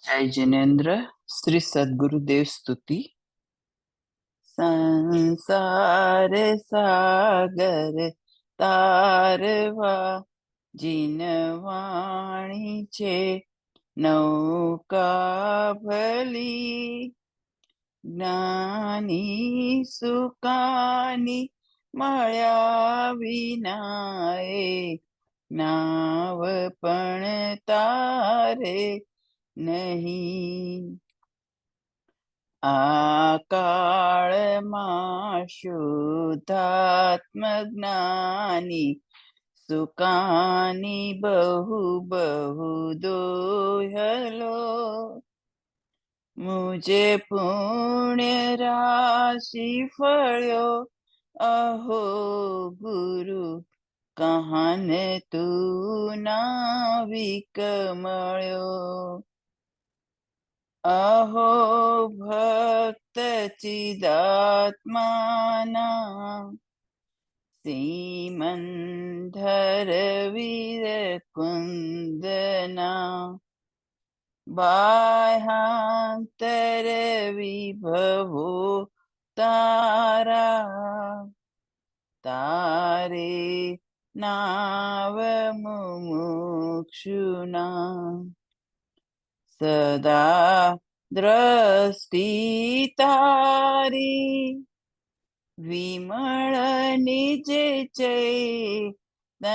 जय जिनेन्द्र। श्री सद्गुरुदेव स्तुति। संसार सागर तारवा जिनवाणी छे नौका भली ज्ञानी सुकानी मळ्या विनाए नाव पण तारे नहीं। આ કાળમાં શુદ્ધાત્મ જ્ઞાની સુકાની બહુ બહુ દોહલો મુજે પુણ્ય રાશિ ફળ્યો અહો ગુરુ કહાને તું નાવિક મળ્યો। अहो भक्त चिदात्माना सीमंधर वीर कुंदना बाह्यांतर विभवो तारा तारे नाव मुमुक्षुना सदा दृष्टि तारी विमल निज चैतन्य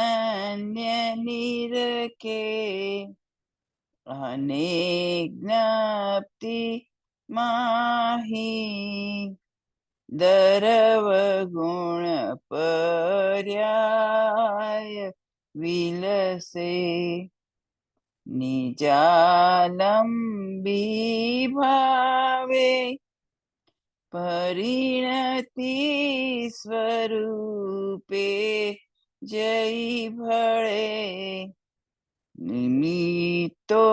निरखे अनेक ज्ञप्ति माही दरव गुण पर्याय विलसे निजालंबी भावे परिणति स्वरूपे जय भळे निमित्तो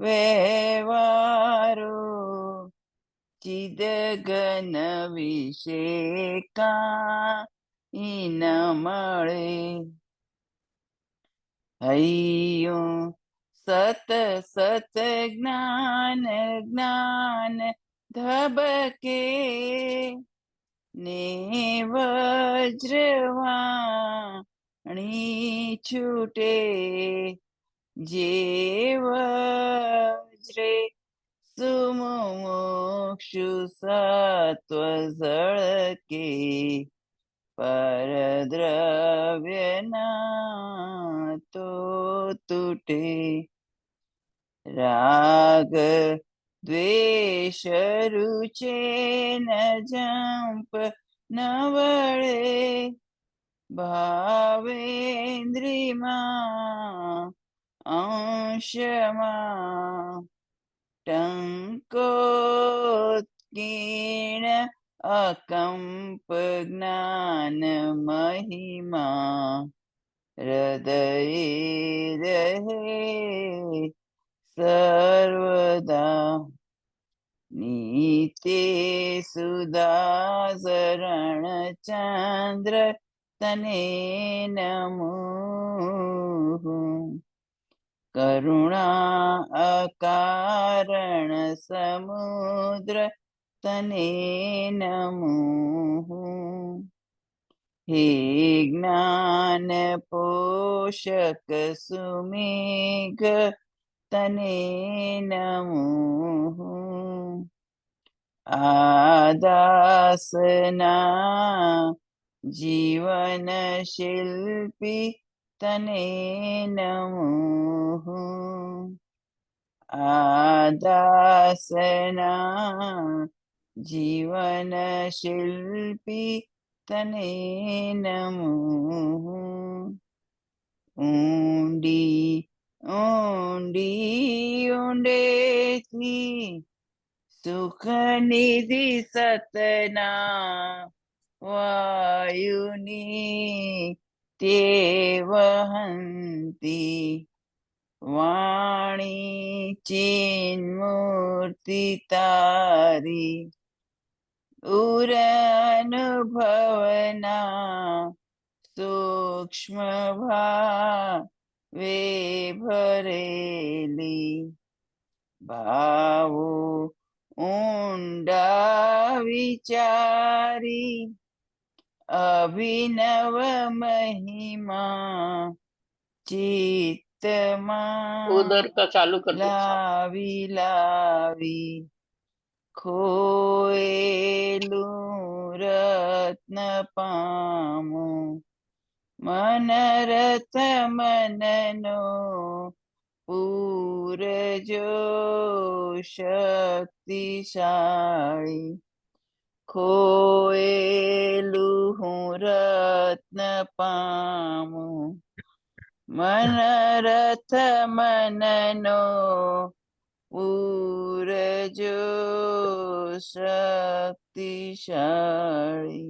व्यवहारो चिदगन विषेका इन मळे हरिओ सत सत ज्ञान ज्ञान धबके ने वज्रवाणी छूटे जे वज्रे सुमुक्षु सत्व झळके परद्रव्य ना तो तूटे राग द्वेष रुचे न जंप न वळे भावेन्द्रिमा अंशमा टंकोत्कीर्ण अकंप ज्ञान महिमा हृदय रहे सर्वदा नीते सुदासरण चंद्र तने नमो करुणा अकारण समुद्र तने नमो हे ज्ञान पोषक सुमेघ तने नमो आदासना जीवन शिल्पी तने नमो आदासना जीवन शिल्पी तने नमो ऊंडी ऊंडी ऊंडेथी सुख निधि सतना वायुनी ते वहंती वाणी चिन्मूर्ति तारी उर अनुभवना सूक्ष्म भावे भरेली ભાવો ઊંડા વિચારી અભિનવ મહિમા उधर ચિત્તમાં का चालू कर दो। લાવી લાવી ખોયેલું રત્ન પામું મનરથ મનનો પૂરજો શક્તિશાળી ખોયેલું હું રત્ન પામું મનરથ મનનો પૂરજો શક્તિશાળી।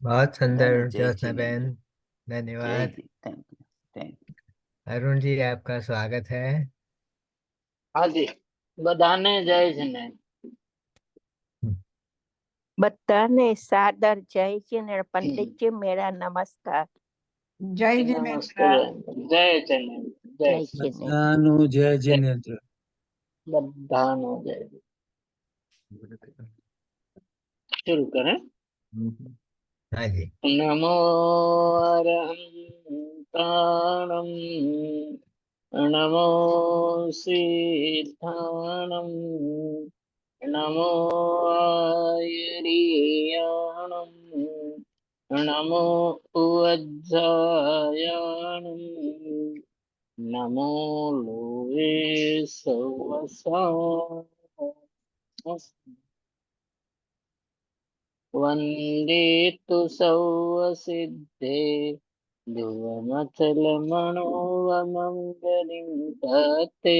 बहुत सुंदर બધાને જય ज्योत्सना बहन, जिनेन्द्र। जय धन्यवाद। जी, thank you thank you. Arun ji, आपका स्वागत है। हाँ जी, बधाने जय जिने। બધાને સાદર જય જીનેન્દ્ર। પંડિતજી મેરા નમસ્કાર। जय नमस्ते जिनेन्द्र। जय जिने। जय જય જીનેન્દ્ર। બધાનો જય जिनेन्द्र। बधानो जय। शुरू करें। हाँ जी। नमो अरहंताणं नमो सिद्धाणं नमो आयर्याणं नमो वज्रायाणं नमो लोके सवसा वन्दे तु सौवसिद्धे ध्रुवमचलमणोवमङ्गलिं तत्ते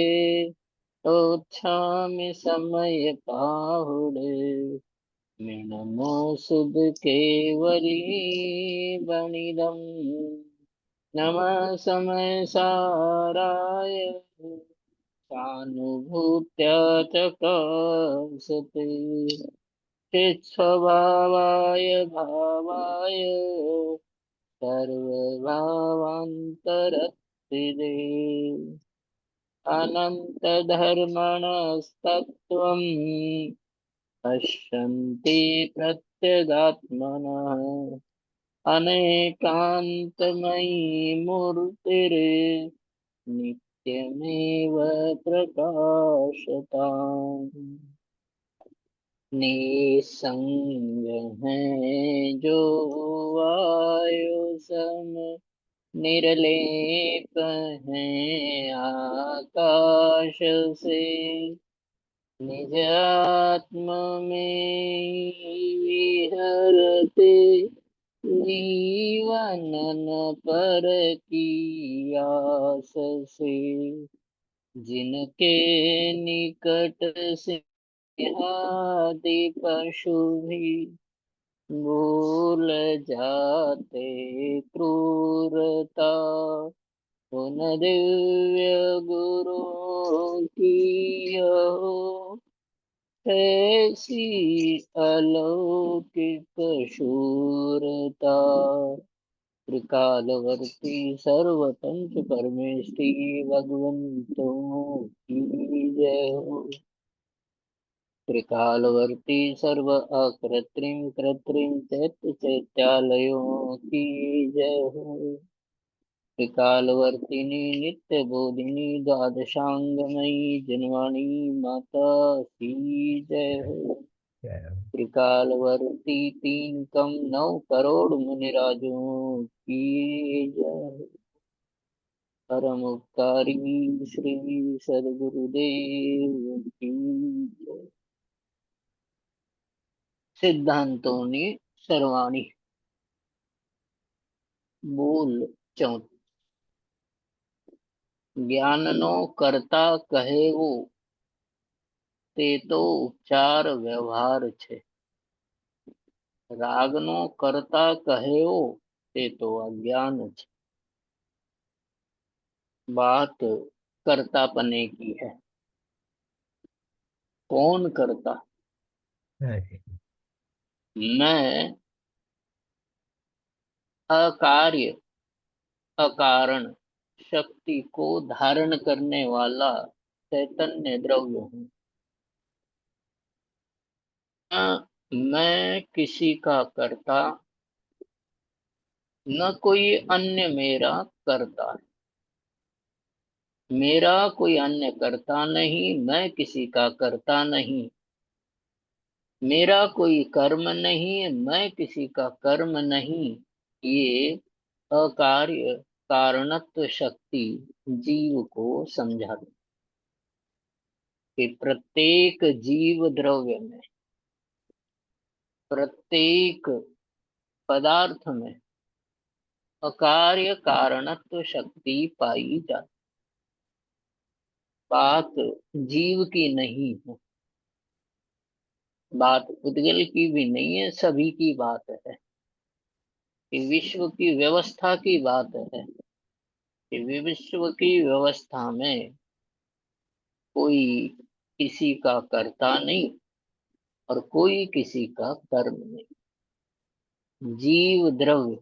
ओच्छामि समयपाहुडे नमो सुध केवली वनिदं नमः समय साराय सानुभूत्या च कासते स्वभावाय भावाय सर्वभावान्तरस्थिते अनन्तधर्मणस्तत्त्वम् पश्यन्ति प्रत्यगात्मनः अनेकान्तमयी मूर्तिर् नित्यमेव प्रकाशताम् निसंग है जो वायु सम निर्लेप है आकाश से निज आत्म में विहरते जीवन पर की आस से जिनके निकट से आदि पशु भी भूल जाते क्रूरता उन दिव्य गुरु की हो ऐसी अलौकिक शूरता त्रिकालवर्ती सर्वतंत्र परमेष्टि भगवंतों की जय हो। त्रिकालवर्ती सर्व अकृत्रिम कृत्रिम चैत्य चैत्यालयों की जय हो। त्रिकालवर्तिनी नित्य बोधिनी द्वादशांगमयी जनवाणी माता की जय हो। त्रिकालवर्ती 3 कम 9 करोड़ मुनिराजों की जय हो। परम उपकारी श्री सदगुरुदेव की जय। सिद्धांतोनी सर्वाणी बोल 14। ज्ञाननो करता कहेવો તે તો ઉપચાર વ્યવહાર છે। રાગનો કરતા કહેવો તે તો અज्ञान છે। बात कर्तापने की है। कौन करता? मैं अकार्य अकारण शक्ति को धारण करने वाला चैतन्य द्रव्य हूँ। न मैं किसी का करता, न कोई अन्य मेरा करता है। मेरा कोई अन्य करता नहीं, मैं किसी का करता नहीं। मेरा कोई कर्म नहीं, मैं किसी का कर्म नहीं। ये अकार्य कारणत्व शक्ति जीव को समझाती कि प्रत्येक जीव द्रव्य में, प्रत्येक पदार्थ में अकार्य कारणत्व शक्ति पाई जाती। बात जीव की नहीं है, बात पुद्गल की भी नहीं है, सभी की बात है। कि विश्व की व्यवस्था की बात है कि विश्व की व्यवस्था में कोई किसी का कर्ता नहीं और कोई किसी का कर्म नहीं। जीव द्रव्य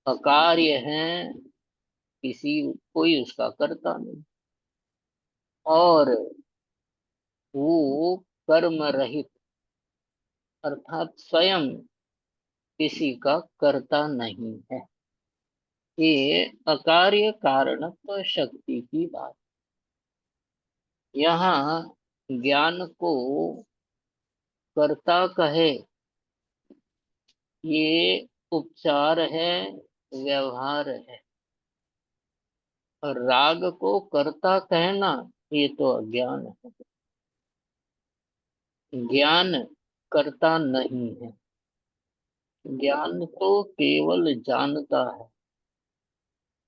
अकार्य है, किसी कोई उसका कर्ता नहीं, और वो कर्म रहित अर्थात स्वयं किसी का कर्ता नहीं है। ये अकार्य कारणत्व शक्ति की बात। यहाँ ज्ञान को कर्ता कहे, ये उपचार है, व्यवहार है। और राग को कर्ता कहना ये तो अज्ञान है। ज्ञान कर्ता नहीं है, ज्ञान तो केवल जानता है,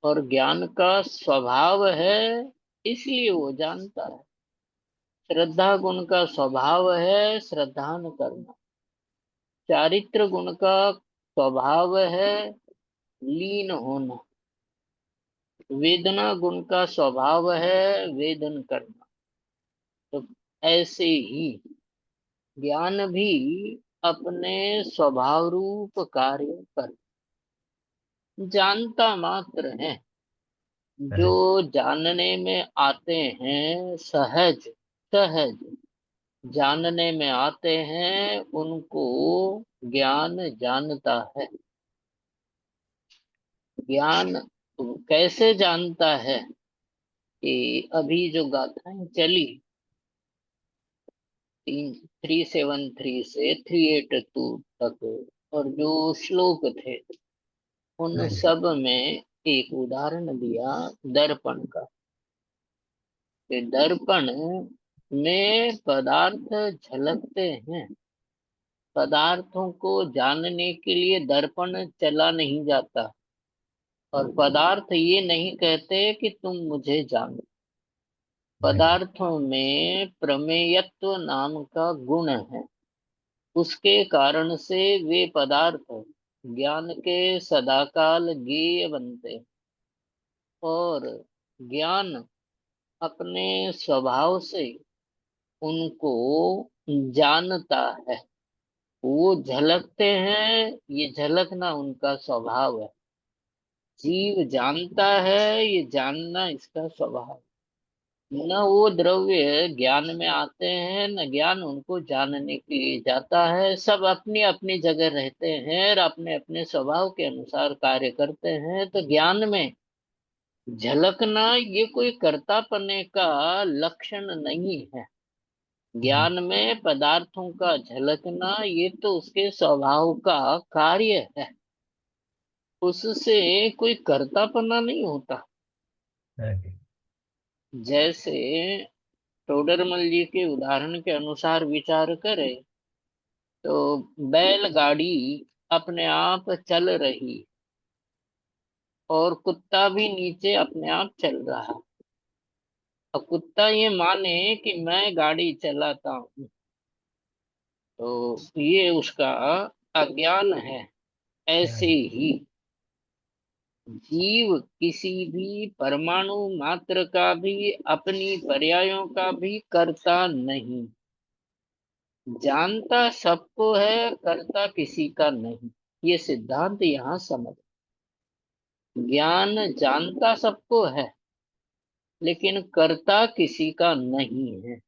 और ज्ञान का स्वभाव है इसलिए वो जानता है। श्रद्धा गुण का स्वभाव है श्रद्धान करना। चारित्र गुण का स्वभाव है लीन होना। वेदना गुण का स्वभाव है वेदन करना। तो ऐसे ही ज्ञान भी अपने स्वभाव रूप कार्य कर जानता मात्र है। जो जानने में आते हैं सहज सहज जानने में आते हैं, उनको ज्ञान जानता है। ज्ञान कैसे जानता है कि अभी जो गाथाएं चली 373 से 382 तक और जो श्लोक थे, उन हाँ जी। सब में एक उदाहरण दिया दर्पण का। कि दर्पण में पदार्थ झलकते हैं। पदार्थों को जानने के लिए दर्पण चला नहीं जाता, और पदार्थ ये नहीं कहते कि तुम मुझे जानो। पदार्थों में प्रमेयत्व नाम का गुण है, उसके कारण से वे पदार्थ ज्ञान के सदाकाल ज्ञेय बनते। और ज्ञान अपने स्वभाव से उनको जानता है। वो झलकते हैं, ये झलकना उनका स्वभाव है। जीव जानता है, ये जानना इसका स्वभाव। न वो द्रव्य ज्ञान में आते हैं, न ज्ञान उनको जानने के लिए जाता है। सब अपनी अपनी जगह रहते हैं और अपने अपने स्वभाव के अनुसार कार्य करते हैं। तो ज्ञान में झलकना ये कोई कर्तापने का लक्षण नहीं है। ज्ञान में पदार्थों का झलकना ये तो उसके स्वभाव का कार्य है, उससे कोई कर्तापना नहीं होता। हाँ जी। जैसे टोडरमल जी के उदाहरण के अनुसार विचार करें तो बैलगाड़ी अपने आप चल रही और कुत्ता भी नीचे अपने आप चल रहा है। अब कुत्ता ये माने कि मैं गाड़ी चलाता हूँ, तो ये उसका अज्ञान है। ऐसे ही जीव किसी भी परमाणु मात्र का भी अपनी पर्यायों का भी कर्ता नहीं। जानता सबको है, कर्ता किसी का नहीं। ये सिद्धांत यहाँ समझ। ज्ञान जानता सबको है, लेकिन कर्ता किसी का नहीं है,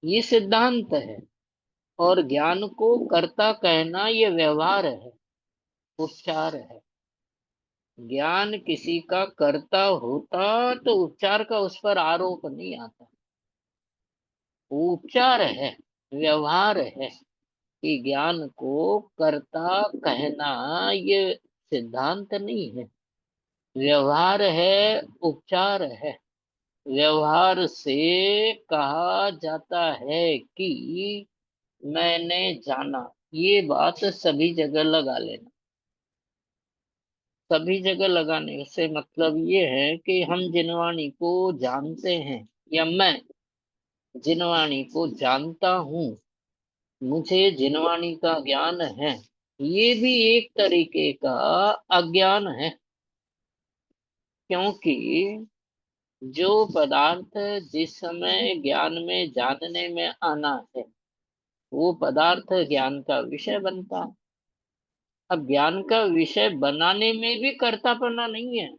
ये सिद्धांत है। और ज्ञान को कर्ता कहना ये व्यवहार है, उपचार है। ज्ञान किसी का कर्ता होता तो उपचार का उस पर आरोप नहीं आता। वो उपचार है, व्यवहार है। कि ज्ञान को कर्ता कहना ये सिद्धांत नहीं है, व्यवहार है, उपचार है। व्यवहार से कहा जाता है कि मैंने जाना। ये बात सभी जगह लगा लेना। सभी जगह लगाने से मतलब ये है कि हम जिनवाणी को जानते हैं, या मैं जिनवाणी को जानता हूँ, मुझे जिनवाणी का ज्ञान है। ये भी एक तरीके का अज्ञान है, क्योंकि जो पदार्थ जिस समय ज्ञान में जानने में आना है, वो पदार्थ ज्ञान का विषय बनता है। अब ज्ञान का विषय बनाने में भी कर्तापना नहीं है।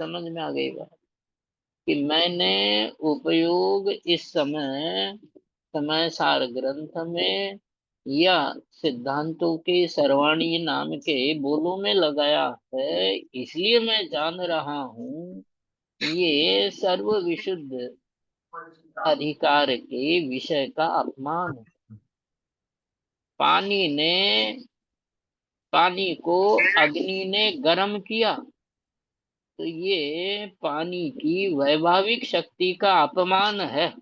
समझ में आ गई बात? कि मैंने उपयोग इस समय समय सार ग्रंथ में या सिद्धांतों के सर्वाणी नाम के बोलों में लगाया है, इसलिए मैं जान रहा हूँ। ये सर्व विशुद्ध अधिकार के विषय का अपमान है। पानी ने पानी को अग्नि ने गर्म किया, तो ये पानी की वैभाविक शक्ति का अपमान है।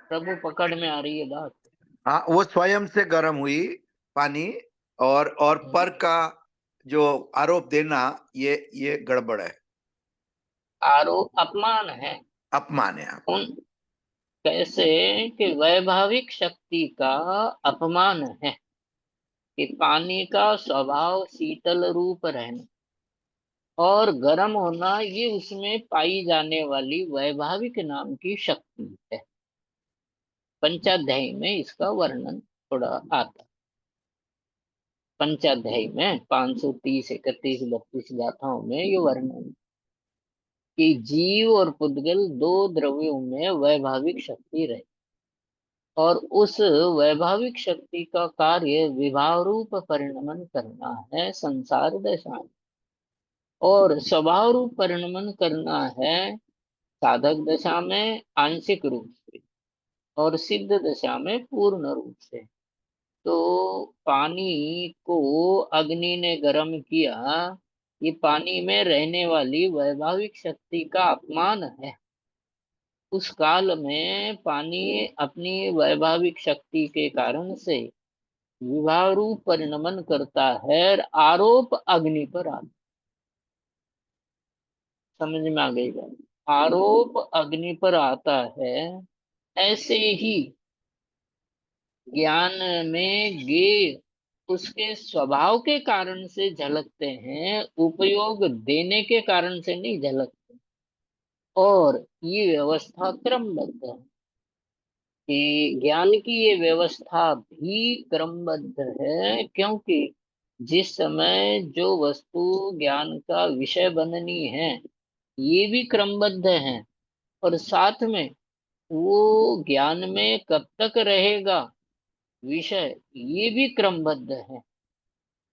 प्रभु पकड़ में आ रही है बात? हाँ, वो स्वयं से गर्म हुई पानी, और पर का जो आरोप देना, ये गड़बड़ है, आरोप अपमान है, अपमान है। उन कैसे कि वैभाविक शक्ति का अपमान है। कि पानी का स्वभाव शीतल रूप रहना और गर्म होना, ये उसमें पाई जाने वाली वैभाविक नाम की शक्ति है। पंचाध्यायी में इसका वर्णन थोड़ा आता। पंचाध्यायी में 530, 31, 32 गाथाओं में ये वर्णन कि जीव और पुद्गल दो द्रव्यों में वैभाविक शक्ति रहे, और उस वैभाविक शक्ति का कार्य विभाव रूप परिणमन करना है संसार दशा में, और स्वभाव रूप परिणमन करना है साधक दशा में आंशिक रूप से, और सिद्ध दशा में पूर्ण रूप से। तो पानी को अग्नि ने गर्म किया, ये पानी में रहने वाली वैभाविक शक्ति का अपमान है। उस काल में पानी अपनी वैभाविक शक्ति के कारण से विभाव रूप परिणमन करता है, और आरोप अग्नि पर आता। समझ में आ गई बात? आरोप अग्नि पर आता है। ऐसे ही ज्ञान में ज्ञेय उसके स्वभाव के कारण से झलकते हैं, उपयोग देने के कारण से नहीं झलकते। और ये व्यवस्था क्रमबद्ध है कि ज्ञान की ये व्यवस्था भी क्रमबद्ध है, क्योंकि जिस समय जो वस्तु ज्ञान का विषय बननी है, ये भी क्रमबद्ध है। और साथ में वो ज्ञान में कब तक रहेगा विषय, ये भी क्रमबद्ध है।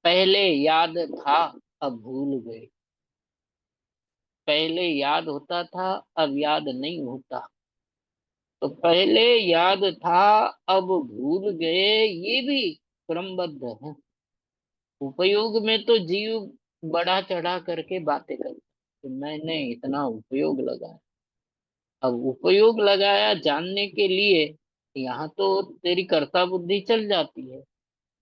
पहले याद था, अब भूल गए। पहले याद होता था, अब याद नहीं होता। तो पहले याद था, अब भूल गए, ये भी क्रमबद्ध है। उपयोग में तो जीव बढ़ा चढ़ा करके बातें करता कि मैंने इतना उपयोग लगाया। अब उपयोग लगाया जानने के लिए, यहाँ तो तेरी कर्ता बुद्धि चल जाती है,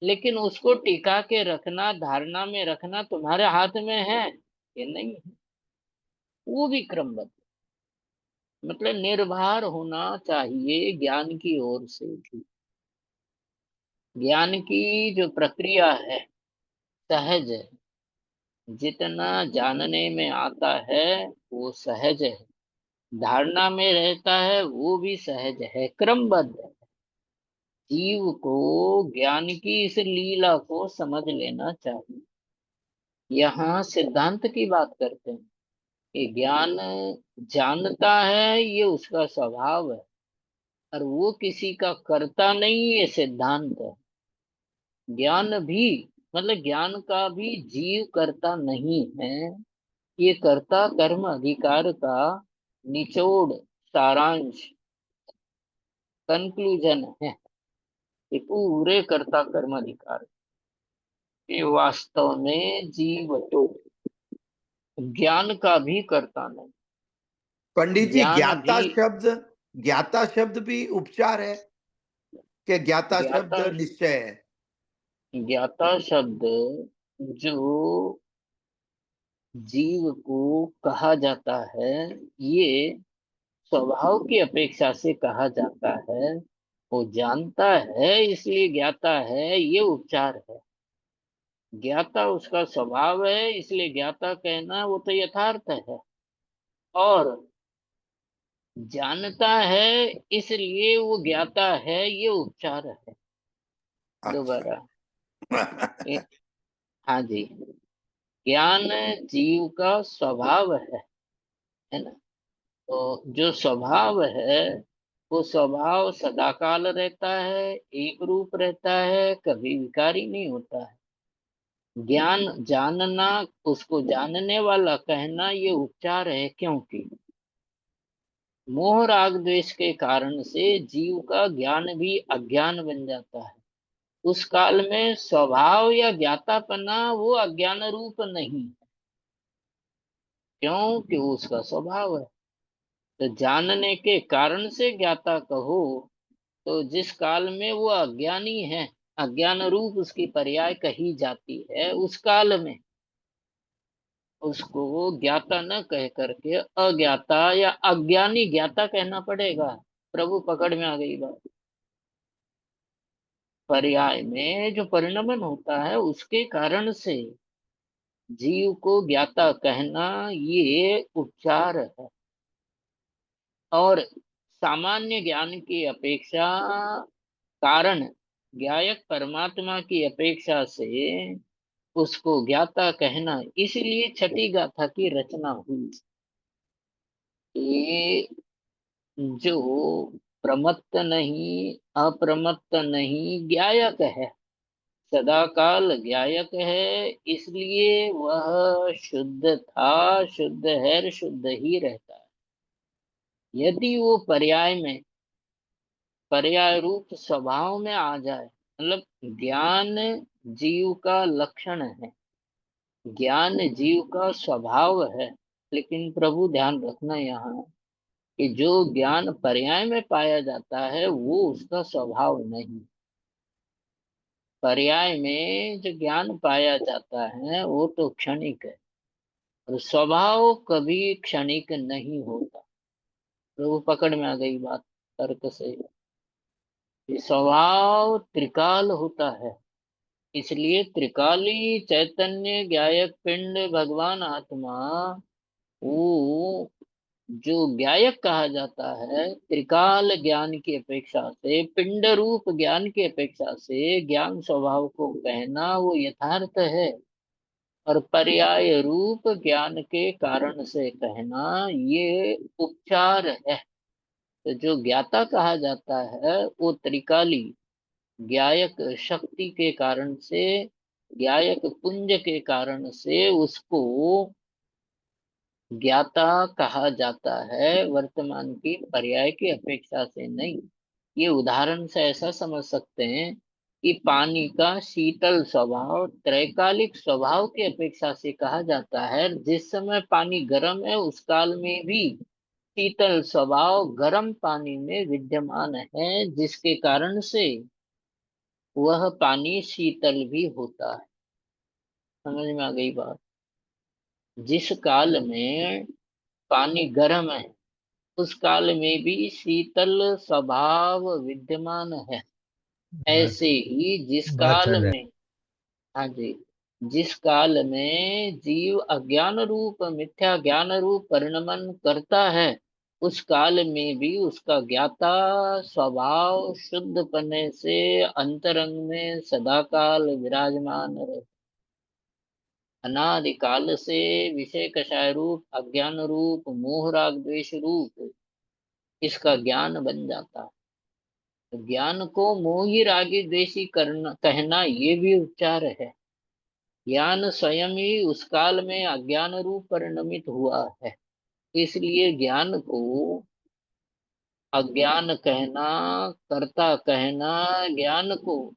लेकिन उसको टिका के रखना, धारणा में रखना तुम्हारे हाथ में है ये नहीं है। वो भी क्रमबद्ध, मतलब निर्भर होना चाहिए ज्ञान की ओर से भी। ज्ञान की जो प्रक्रिया है सहज है, जितना जानने में आता है वो सहज है, धारणा में रहता है वो भी सहज है, क्रमबद्ध है। जीव को ज्ञान की इस लीला को समझ लेना चाहिए। यहाँ सिद्धांत की बात करते हैं, ये ज्ञान जानता है, ये उसका स्वभाव है, और वो किसी का कर्ता नहीं, ये सिद्धांत है। ज्ञान भी, मतलब ज्ञान का भी जीव कर्ता नहीं है, ये कर्ता कर्म अधिकार का निचोड़, सारांश, कंक्लूजन है। ये पूरे कर्ता कर्म अधिकार ये वास्तव में जीव तो ज्ञान का भी कर्ता नहीं। पंडित जी, ज्ञान भी ज्ञाता शब्द भी उपचार है कि ज्ञाता शब्द ज्ञाता निश्चय है? ज्ञाता शब्द जो जीव को कहा जाता है, ये स्वभाव की अपेक्षा से कहा जाता है। वो जानता है इसलिए ज्ञाता है, ये उपचार है। ज्ञाता उसका स्वभाव है, इसलिए ज्ञाता कहना वो तो यथार्थ है। और जानता है इसलिए वो ज्ञाता है, ये उपचार है। दोबारा ए- हाँ जी, ज्ञान जीव का स्वभाव है ना। तो जो स्वभाव है, वो स्वभाव सदाकाल रहता है, एक रूप रहता है, कभी विकारी नहीं होता है। ज्ञान जानना, उसको जानने वाला कहना, ये उपचार है। क्योंकि मोह राग द्वेष के कारण से जीव का ज्ञान भी अज्ञान बन जाता है। उस काल में स्वभाव या ज्ञातापना वो अज्ञान रूप नहीं, क्योंकि वो उसका स्वभाव है। तो जानने के कारण से ज्ञाता कहो, तो जिस काल में वो अज्ञानी है, अज्ञान रूप उसकी पर्याय कही जाती है, उस काल में उसको ज्ञाता न कह करके अज्ञाता या अज्ञानी ज्ञाता कहना पड़ेगा। प्रभु पकड़ में आ गई बात। पर्याय में जो परिणमन होता है, उसके कारण से जीव को ज्ञाता कहना, ये उपचार है। और सामान्य ज्ञान की अपेक्षा, कारण ज्ञायक परमात्मा की अपेक्षा से उसको ज्ञाता कहना, इसलिए छठी गाथा की रचना हुई। ये जो प्रमत्त नहीं, अप्रमत्त नहीं, ज्ञायक है, सदा काल ज्ञायक है, इसलिए वह शुद्ध था, शुद्ध है, शुद्ध ही रहता है। यदि वो पर्याय रूप स्वभाव में आ जाए, मतलब ज्ञान जीव का लक्षण है, ज्ञान जीव का स्वभाव है। लेकिन प्रभु ध्यान रखना यहाँ कि जो ज्ञान पर्याय में पाया जाता है, वो उसका स्वभाव नहीं। पर्याय में जो ज्ञान पाया जाता है, वो तो क्षणिक है, और स्वभाव कभी क्षणिक नहीं होता। प्रभु पकड़ में आ गई बात तर्क से। ये स्वभाव त्रिकाल होता है, इसलिए त्रिकाली चैतन्य ज्ञायक पिंड भगवान आत्मा, वो जो ज्ञायक कहा जाता है, त्रिकाल ज्ञान की अपेक्षा से, पिंड रूप ज्ञान की अपेक्षा से ज्ञान स्वभाव को कहना वो यथार्थ है। और पर्याय रूप ज्ञान के कारण से कहना, ये उपचार है। तो जो ज्ञाता कहा जाता है, वो त्रिकाली ज्ञायक शक्ति के कारण से, ज्ञायक पुंज के कारण से उसको ज्ञाता कहा जाता है, वर्तमान की पर्याय की अपेक्षा से नहीं। ये उदाहरण से ऐसा समझ सकते हैं कि पानी का शीतल स्वभाव त्रैकालिक स्वभाव की अपेक्षा से कहा जाता है। जिस समय पानी गर्म है, उस काल में भी शीतल स्वभाव गर्म पानी में विद्यमान है, जिसके कारण से वह पानी शीतल भी होता है। समझ में आ गई बात। जिस काल में पानी गर्म है, उस काल में भी शीतल स्वभाव विद्यमान है। बहुत ऐसे ही जिस बहुत काल सुंदर। में, हाँ जी, जिस काल में जीव अज्ञान रूप मिथ्या ज्ञान रूप परिणमन करता है, उस काल में भी उसका ज्ञाता स्वभाव शुद्ध पने से अंतरंग में सदाकाल विराजमान रहे। अनादिकाल से विषय कषाय रूप, अज्ञान रूप, मोह राग द्वेष रूप इसका ज्ञान बन जाता है। तो ज्ञान को मोही रागी द्वेषी करना कहना ये भी उपचार है। ज्ञान स्वयं ही उस काल में अज्ञान रूप परिणमित हुआ है, इसलिए ज्ञान को अज्ञान कहना, कर्ता कहना, ज्ञान को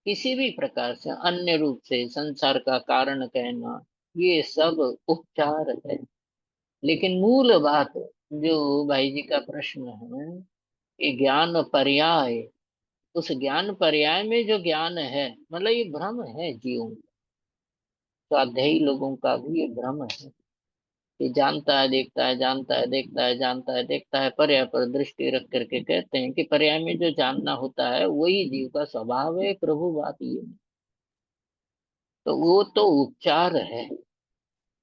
किसी भी प्रकार से अन्य रूप से संसार का कारण कहना, ये सब उपचार है। लेकिन मूल बात जो भाई जी का प्रश्न है कि ज्ञान पर्याय, उस ज्ञान पर्याय में जो ज्ञान है, मतलब ये भ्रम है जीवों का, स्वाध्यायी लोगों का भी ये भ्रम है कि जानता है देखता है, जानता है देखता है, जानता है देखता है, पर्याय पर दृष्टि रख करके कहते हैं कि पर्याय में जो जानना होता है वही जीव का स्वभाव है। प्रभु बात ये नहीं। तो वो तो उपचार है।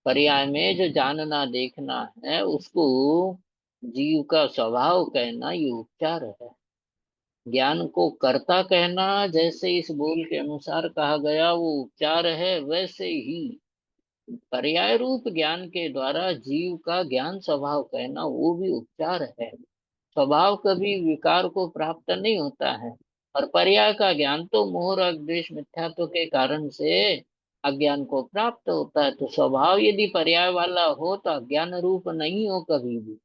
पर्याय में जो जानना देखना है उसको जीव का स्वभाव कहना ये उपचार है। ज्ञान को कर्ता कहना, जैसे इस बोल के अनुसार कहा गया, वो उपचार है। वैसे ही पर्याय रूप ज्ञान के द्वारा जीव का ज्ञान स्वभाव कहना वो भी उपचार है। स्वभाव कभी विकार को प्राप्त नहीं होता है, और पर्याय का ज्ञान तो मोह राग द्वेष मिथ्यात्व के कारण से अज्ञान को प्राप्त होता है। तो स्वभाव यदि पर्याय वाला हो तो अज्ञान रूप नहीं हो कभी भी।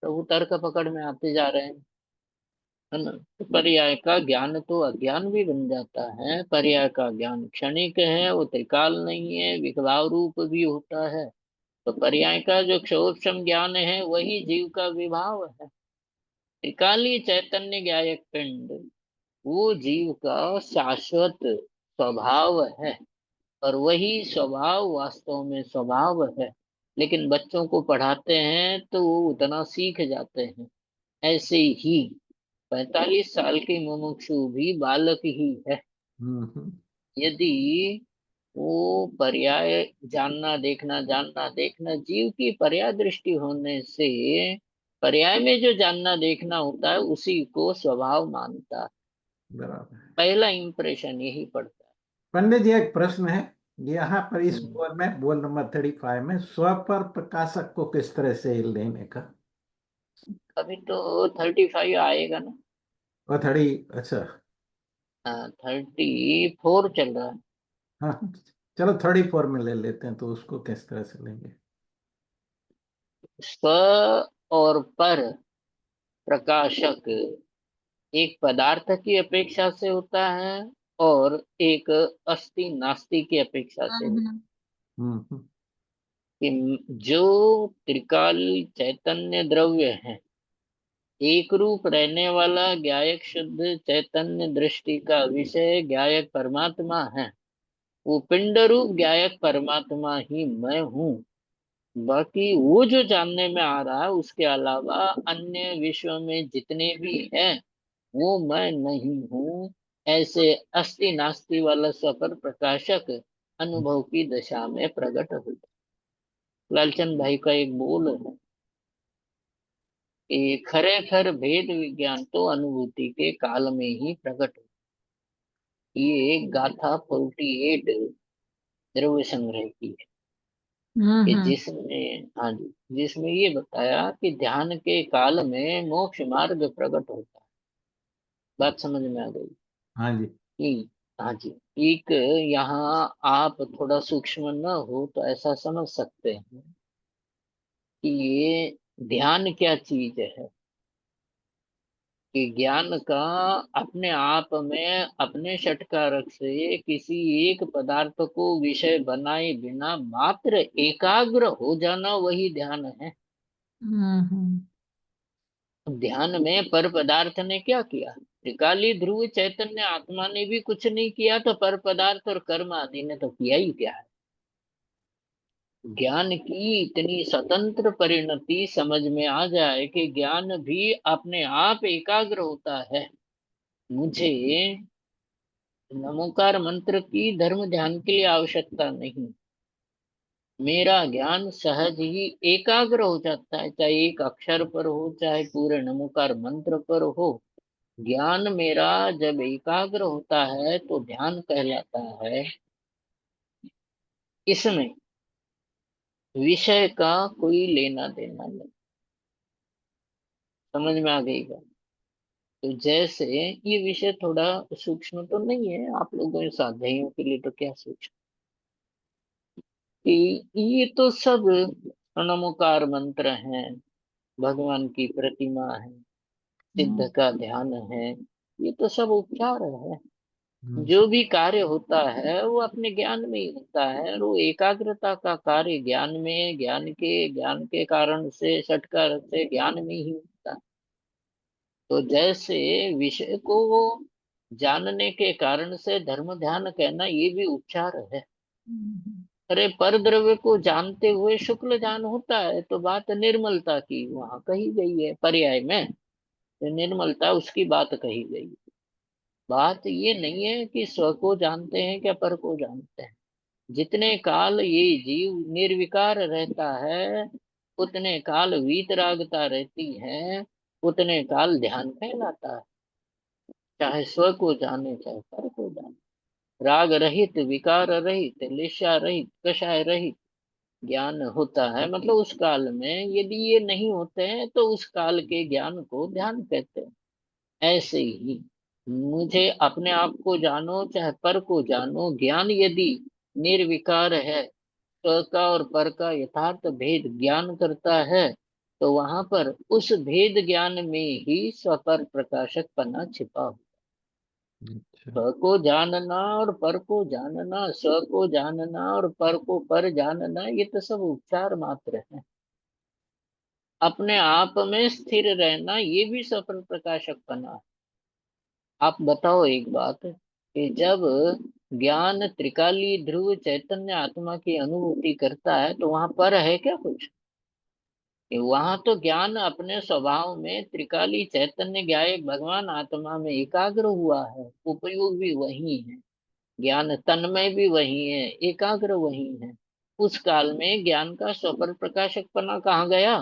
तो वो तर्क पकड़ में आते जा रहे हैं, है ना। तो पर्याय का ज्ञान तो अज्ञान भी बन जाता है। पर्याय का ज्ञान क्षणिक है, वो त्रिकाल नहीं है, विभाव रूप भी होता है। तो पर्याय का जो क्षोभम ज्ञान है वही जीव का विभाव है। त्रिकालीय चैतन्य ज्ञायक पिंड वो जीव का शाश्वत स्वभाव है, और वही स्वभाव वास्तव में स्वभाव है। लेकिन बच्चों को पढ़ाते हैं तो वो उतना सीख जाते हैं। ऐसे ही 45 साल की मुमुक्षु भी बालक ही है। हम्म। यदि वो पर्याय जानना देखना, जानना देखना जीव की पर्याय दृष्टि होने से पर्याय में जो जानना देखना होता है उसी को स्वभाव मानता है। बराबर। पहला इंप्रेशन यही पड़ता पंडित जी एक प्रश्न है यहाँ पर है। इस बोल में, बोल नंबर 35 में स्व पर प्रकाशक को किस तरह से लेने का। अभी तो 35 आएगा ना। और थोड़ी अच्छा। 34 चल रहा है। हाँ चलो 34 में ले लेते हैं, तो उसको किस तरह से लेंगे। स्व और पर प्रकाशक एक पदार्थ की अपेक्षा से होता है और एक अस्ति नास्ति की अपेक्षा से होता है। हम्म। कि जो त्रिकाल चैतन्य द्रव्य है, एक रूप रहने वाला ज्ञायक शुद्ध चैतन्य दृष्टि का विषय ज्ञायक परमात्मा है, वो पिंड रूप ज्ञायक परमात्मा ही मैं हूँ। बाकी वो जो जानने में आ रहा है उसके अलावा अन्य विश्व में जितने भी हैं वो मैं नहीं हूँ। ऐसे अस्ति नास्ति वाला स्वपर प्रकाशक अनुभव की दशा में प्रकट होता। लालचंद भाई का एक बोल है कि खरेखर भेद विज्ञान तो अनुभूति के काल में ही प्रकट हो। ये गाथा 48 द्रव्य संग्रह की है कि जिसमें, हाँ जी, जिसमें ये बताया कि ध्यान के काल में मोक्ष मार्ग प्रकट होता है। बात समझ में आ गई हाँ जी। कि, हाँ जी, एक यहाँ आप थोड़ा सूक्ष्म न हो तो ऐसा समझ सकते हैं कि ये ध्यान क्या चीज है। कि ज्ञान का अपने आप में अपने षटकारक से किसी एक पदार्थ को विषय बनाए बिना मात्र एकाग्र हो जाना वही ध्यान है। ध्यान में पर पदार्थ ने क्या किया? त्रिकाली ध्रुव चैतन्य आत्मा ने भी कुछ नहीं किया, तो पर पदार्थ और कर्म आदि ने तो किया ही क्या है। ज्ञान की इतनी स्वतंत्र परिणति समझ में आ जाए कि ज्ञान भी अपने आप एकाग्र होता है। मुझे नमोकार मंत्र की धर्म ध्यान के लिए आवश्यकता नहीं, मेरा ज्ञान सहज ही एकाग्र हो जाता है, चाहे एक अक्षर पर हो चाहे पूरे नमोकार मंत्र पर हो। ज्ञान मेरा जब एकाग्र होता है तो ध्यान कहलाता है। इसमें विषय का कोई लेना देना नहीं। समझ में आ गई बात? तो जैसे ये विषय थोड़ा सूक्ष्म तो नहीं है आप लोगों के साध्यायों के लिए, तो क्या सूक्ष्म कि ये तो सब नमोकार मंत्र हैं, भगवान की प्रतिमा है, सिद्ध का ध्यान है, ये तो सब उपचार है। जो भी कार्य होता है वो अपने ज्ञान में ही होता है, और वो एकाग्रता का कार्य ज्ञान में, ज्ञान के कारण से षटकार से ज्ञान में ही होता है। तो जैसे विषय को वो जानने के कारण से धर्म ध्यान कहना ये भी उपचार है। अरे पर द्रव्य को जानते हुए शुक्ल ज्ञान होता है, तो बात निर्मलता की वहां कही गई है पर्याय में, तो निर्मलता उसकी बात कही गई। बात ये नहीं है कि स्व को जानते हैं क्या पर को जानते हैं। जितने काल ये जीव निर्विकार रहता है, उतने काल वीतरागता रहती है, उतने काल ध्यान कहलाता है। चाहे स्व को जाने चाहे पर को जाने, राग रहित, विकार रहित, लिशा रहित, कषाय रहित ज्ञान होता है। मतलब उस काल में यदि ये नहीं होते हैं तो उस काल के ज्ञान को ध्यान कहते हैं। ऐसे ही मुझे अपने आप को जानो चाहे पर को जानो, ज्ञान यदि निर्विकार है, स्व का और पर का यथार्थ भेद ज्ञान करता है, तो वहां पर उस भेद ज्ञान में ही स्वपर प्रकाशक पना छिपा हो। स्व को जानना और पर को जानना, स्व को जानना और पर को पर जानना, ये तो सब उपचार मात्र है। अपने आप में स्थिर रहना ये भी स्वपर प्रकाशक पना है। आप बताओ एक बात कि जब ज्ञान त्रिकाली ध्रुव चैतन्य आत्मा की अनुभूति करता है तो वहां पर है क्या कुछ? कि वहां तो ज्ञान अपने स्वभाव में त्रिकाली चैतन्य ज्ञायक भगवान आत्मा में एकाग्र हुआ है, उपयोग भी वही है, ज्ञान तन्मय भी वही है, एकाग्र वही है। उस काल में ज्ञान का स्वपर प्रकाशकपना कहाँ गया?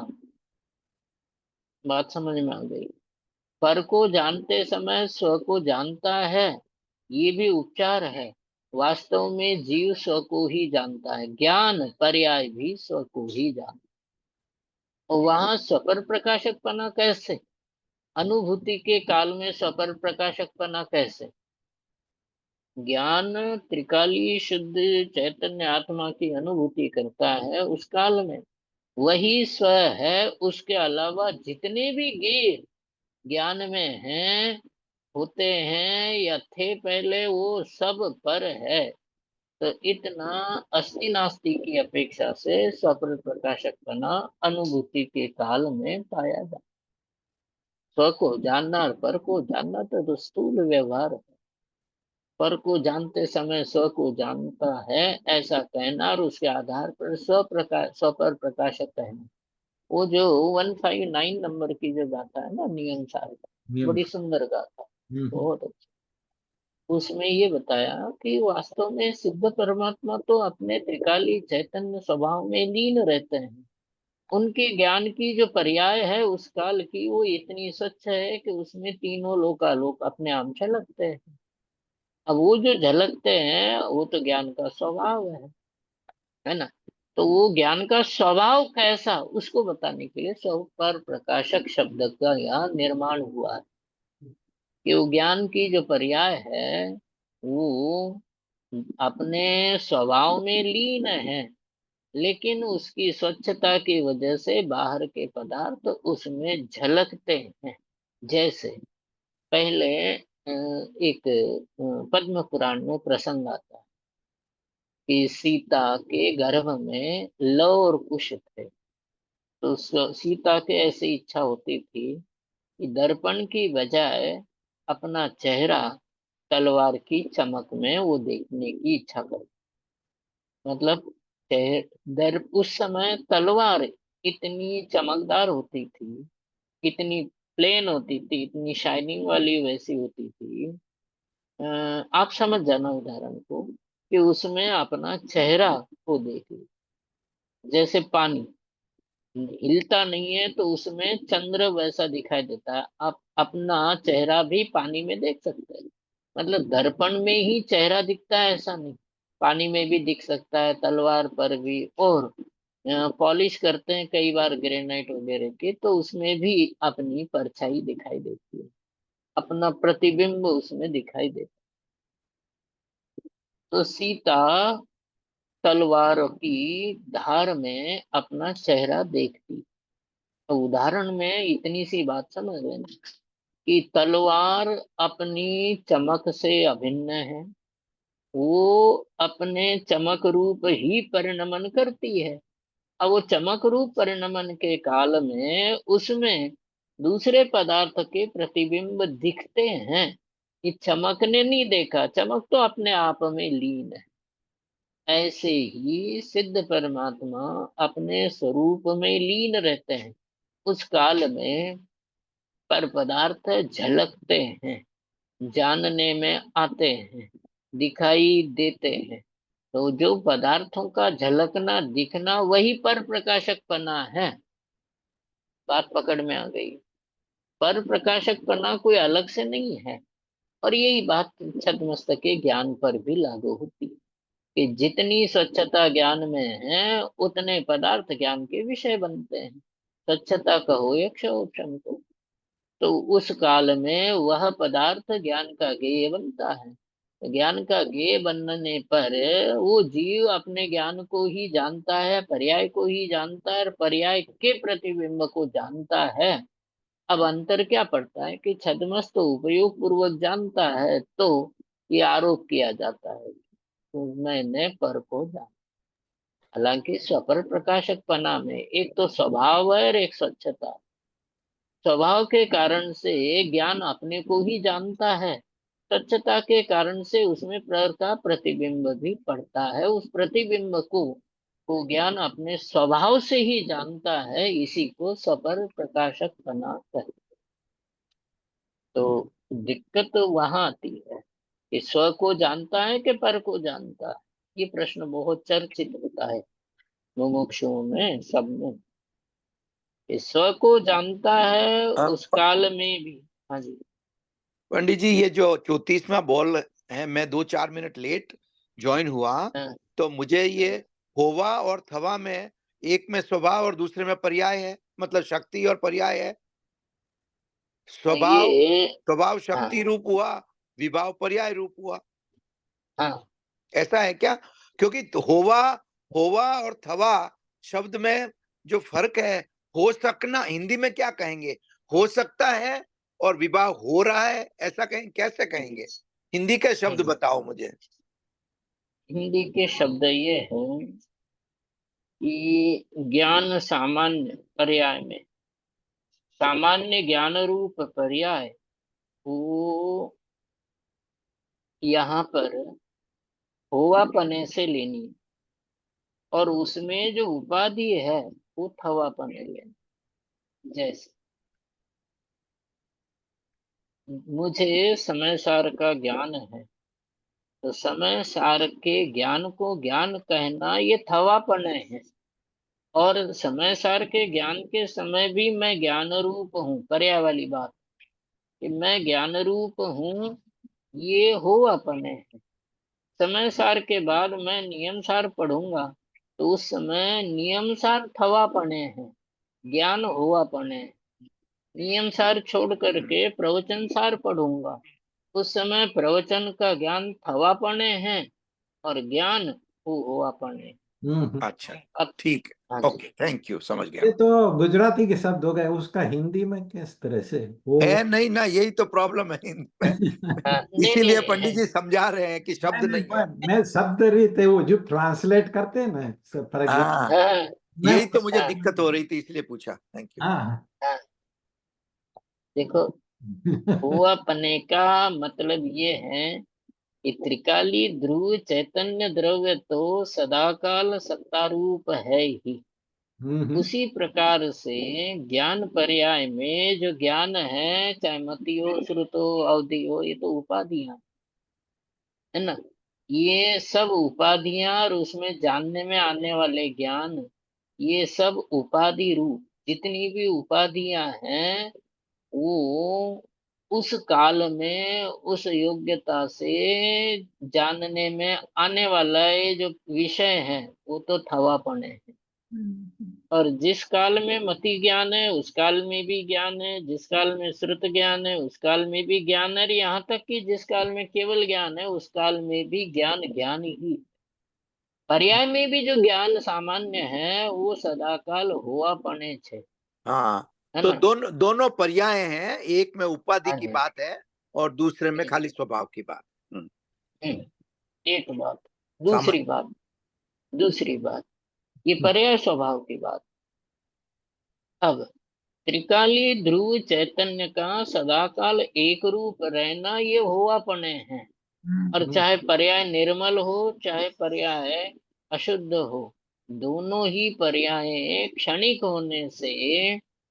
बात समझ में आ गई? पर को जानते समय स्व को जानता है, ये भी उपचार है। वास्तव में जीव स्व को ही जानता है, ज्ञान पर्याय भी स्व को ही जानता है। और वहां स्वपर प्रकाशकपना कैसे? अनुभूति के काल में स्वपर प्रकाशकपना कैसे? ज्ञान त्रिकाली शुद्ध चैतन्य आत्मा की अनुभूति करता है, उस काल में वही स्व है, उसके अलावा जितने भी गेय ज्ञान में हैं, होते हैं या थे पहले, वो सब पर है। तो इतना अस्ति नास्ति की अपेक्षा से स्वपर प्रकाशकपना अनुभूति के काल में पाया जाता। स्व को जानना और पर को जानना तो स्थूल व्यवहार है। पर को जानते समय स्व को जानता है ऐसा कहना, और उसके आधार पर स्व पर प्रकाशक कहना। वो जो 159 नंबर की जो गाथा है ना, नियम सार, बड़ी सुंदर गाथा, बहुत अच्छी। उसमें ये बताया कि वास्तव में सिद्ध परमात्मा तो अपने त्रिकाली चैतन्य स्वभाव में लीन रहते हैं। उनके ज्ञान की जो पर्याय है उस काल की, वो इतनी स्वच्छ है कि उसमें तीनों लोकालोक अपने आप झलकते हैं। अब वो जो झलकते हैं वो तो ज्ञान का स्वभाव है ना? तो वो ज्ञान का स्वभाव कैसा, उसको बताने के लिए स्व पर प्रकाशक शब्द का यहाँ निर्माण हुआ है। कि वो ज्ञान की जो पर्याय है वो अपने स्वभाव में लीन है, लेकिन उसकी स्वच्छता की वजह से बाहर के पदार्थ उसमें झलकते हैं। जैसे पहले एक पद्म पुराण में प्रसंग आता है कि सीता के गर्भ में लव और कुश थे। तो सीता के ऐसी इच्छा होती थी कि दर्पण की बजाय अपना चेहरा तलवार की चमक में वो देखने की इच्छा करती। मतलब उस समय तलवार इतनी चमकदार होती थी, इतनी प्लेन होती थी, इतनी शाइनिंग वाली वैसी होती थी। आप समझ जाना उदाहरण को, कि उसमें अपना चेहरा को देख लो। जैसे पानी हिलता नहीं है तो उसमें चंद्र वैसा दिखाई देता है, आप अपना चेहरा भी पानी में देख सकते हैं। मतलब दर्पण में ही चेहरा दिखता है ऐसा नहीं, पानी में भी दिख सकता है, तलवार पर भी, और पॉलिश करते हैं कई बार ग्रेनाइट वगैरह के, तो उसमें भी अपनी परछाई दिखाई देती है, अपना प्रतिबिंब उसमें दिखाई देता है। तो सीता तलवार की धार में अपना चेहरा देखती। तो उदाहरण में इतनी सी बात समझ लेना कि तलवार अपनी चमक से अभिन्न है, वो अपने चमक रूप ही परिणमन करती है। अब वो चमक रूप परिणमन के काल में उसमें दूसरे पदार्थ के प्रतिबिंब दिखते हैं। ये चमक ने नहीं देखा, चमक तो अपने आप में लीन है। ऐसे ही सिद्ध परमात्मा अपने स्वरूप में लीन रहते हैं। उस काल में पर पदार्थ झलकते हैं, जानने में आते हैं, दिखाई देते हैं। तो जो पदार्थों का झलकना दिखना वही पर प्रकाशकपना है। बात पकड़ में आ गई। पर प्रकाशकपना कोई अलग से नहीं है। और यही बात छद्मस्तक के ज्ञान पर भी लागू होती है कि जितनी स्वच्छता ज्ञान में है उतने पदार्थ ज्ञान के विषय बनते हैं। स्वच्छता कहो या क्षोभम को, तो उस काल में वह पदार्थ ज्ञान का ज्ञेय बनता है। ज्ञान का ज्ञेय बनने पर वो जीव अपने ज्ञान को ही जानता है, पर्याय को ही जानता है, और पर्याय के प्रतिबिंब को जानता है। अब अंतर क्या पड़ता है कि छद्मस्त तो उपयोग पूर्वक जानता है, तो ये आरोप किया जाता है तो मैंने पर को जाना। हालांकि स्वपर प्रकाशकपना में एक तो स्वभाव है और एक स्वच्छता। स्वभाव के कारण से ज्ञान अपने को ही जानता है, स्वच्छता के कारण से उसमें पर का प्रतिबिंब भी पड़ता है। उस प्रतिबिंब को ज्ञान अपने स्वभाव से ही जानता है, इसी को स्वपर प्रकाशकपना कहते हैं। तो दिक्कत वहां आती है कि स्व को जानता है कि पर को जानता है। ये प्रश्न बहुत चर्चित होता है मुमुक्षुओं में, सब में। कि स्व को जानता है उस काल में भी। हाँ जी पंडित जी, ये जो 34वां बॉल है, मैं 2-4 मिनट लेट ज्वाइन हुआ, हाँ। तो मुझे ये होवा और थवा में, एक में स्वभाव और दूसरे में पर्याय है, मतलब शक्ति और पर्याय है। स्वभाव ये स्वभाव हाँ शक्ति रूप हुआ, विभाव पर्याय रूप हुआ, हाँ ऐसा है क्या? क्योंकि होवा होवा और थवा शब्द में जो फर्क है, हो सकना हिंदी में क्या कहेंगे? हो सकता है और विवाह हो रहा है, ऐसा कहें, कैसे कहेंगे? हिंदी के शब्द बताओ मुझे। हिंदी के शब्द ये हैं कि ज्ञान सामान्य पर्याय में, सामान्य ज्ञान रूप पर्याय वो यहाँ पर होवापने से लेनी, और उसमें जो उपाधि है वो थवापने लेनी। जैसे मुझे समय सार का ज्ञान है, तो समय सार के ज्ञान को ज्ञान कहना ये थवापने है। और समय सार के ज्ञान के समय भी मैं ज्ञान रूप हूँ, पर्याय वाली बात कि मैं ज्ञान रूप हूँ, ये हो अपने है। समय सार के बाद मैं नियम सार पढ़ूंगा, तो उस समय नियम सार थवापने है, ज्ञान होवापने है। नियम सार छोड़ करके प्रवचन सार पढ़ूंगा, उस समय प्रवचन का ज्ञान थवापने है और ज्ञान होवापने है। अच्छा, अब ठीक हाँ है, जी। ओके, थैंक यू, समझ गया। ये तो गुजराती के शब्द हो गए, उसका हिंदी में किस तरह से वो है नहीं ना, यही तो प्रॉब्लम है हिंदी में। नहीं इसीलिए नहीं पंडित जी समझा रहे हैं कि शब्द नहीं है। मैं शब्द रीत है वो जो ट्रांसलेट करते हैं ना, फॉर एग्जाम्पल हाँ, हाँ मैं यही तो मुझे हाँ दिक्कत हो रही थी, इसलिए पूछा। Thank you. हाँ हाँ। देखो, होवापने का मतलब ये है कि त्रिकाली ध्रुव चैतन्य द्रव्य तो सदाकाल सत्ता रूप है ही। उसी प्रकार से ज्ञान पर्याय में जो ज्ञान है, चाहे मति हो, श्रुत हो, अवधि हो, ये तो उपाधियां है ना। ये सब उपाधियां और उसमें जानने में आने वाले ज्ञान, ये सब उपाधि रूप जितनी भी उपाधियां हैं वो उस काल में उस योग्यता से जानने में आने वाला ये जो विषय है वो तो थवापने है। और जिस काल में मति ज्ञान है उस काल में भी ज्ञान है, जिस काल में श्रुत ज्ञान है उस काल में भी ज्ञान है, यहाँ तक कि जिस काल में केवल ज्ञान है उस काल में भी ज्ञान ज्ञान ही। पर्याय में भी जो ज्ञान सामान्य है वो सदाकाल हुआ पने छे, हाँ, है तो ना। दोनों दोनों पर्याय हैं, एक में उपाधि हाँ की जी। बात है और दूसरे में खाली स्वभाव की बात। एक बात। सामान्य। दूसरी बात ये पर्याय स्वभाव की बात। अब त्रिकाली ध्रुव चैतन्य का सदाकाल एक रूप रहना ये हुआ पने हैं। और चाहे पर्याय निर्मल हो चाहे पर्याय अशुद्ध हो, दोनों ही पर्याय क्षणिक होने से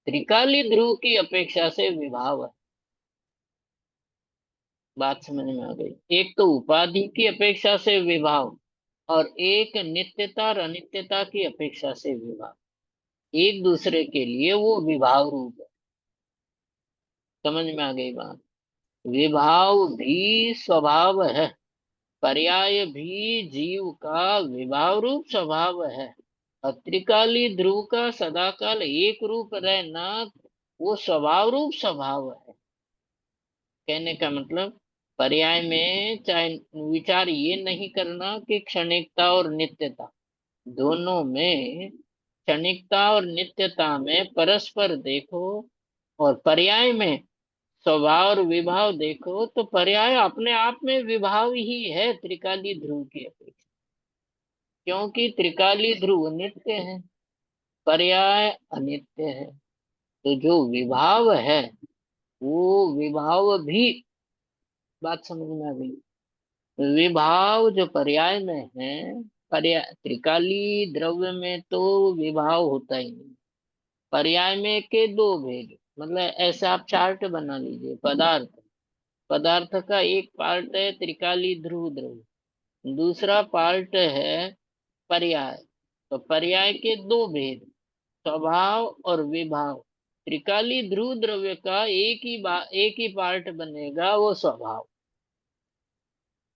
त्रिकाली ध्रुव की अपेक्षा से विभाव है। बात समझ में आ गई। एक तो उपाधि की अपेक्षा से विभाव और एक नित्यता और अनित्यता की अपेक्षा से विभाव, एक दूसरे के लिए वो विभाव रूप है। समझ में आ गई बात। विभाव भी स्वभाव है, पर्याय भी जीव का विभाव रूप स्वभाव है। और त्रिकाली ध्रुव का सदाकाल एक रूप रहना वो स्वभाव रूप स्वभाव है। कहने का मतलब पर्याय में चाहे विचार ये नहीं करना कि क्षणिकता और नित्यता, दोनों में क्षणिकता और नित्यता में परस्पर देखो, और पर्याय में स्वभाव और विभाव देखो तो पर्याय अपने आप में विभाव ही है त्रिकाली ध्रुव की अपेक्षा। क्योंकि त्रिकाली ध्रुव नित्य है, पर्याय अनित्य है। तो जो विभाव है वो विभाव भी, बात समझ में आ गई। विभाव जो पर्याय में है, पर्याय त्रिकाली द्रव्य में तो विभाव होता ही नहीं। पर्याय में के दो भेद, मतलब ऐसे आप चार्ट बना लीजिए। पदार्थ का एक पार्ट है त्रिकाली ध्रुव द्रव्य, दूसरा पार्ट है पर्याय। तो पर्याय के दो भेद, स्वभाव और विभाव। त्रिकाली ध्रुव द्रव्य का एक ही पार्ट बनेगा, वो स्वभाव।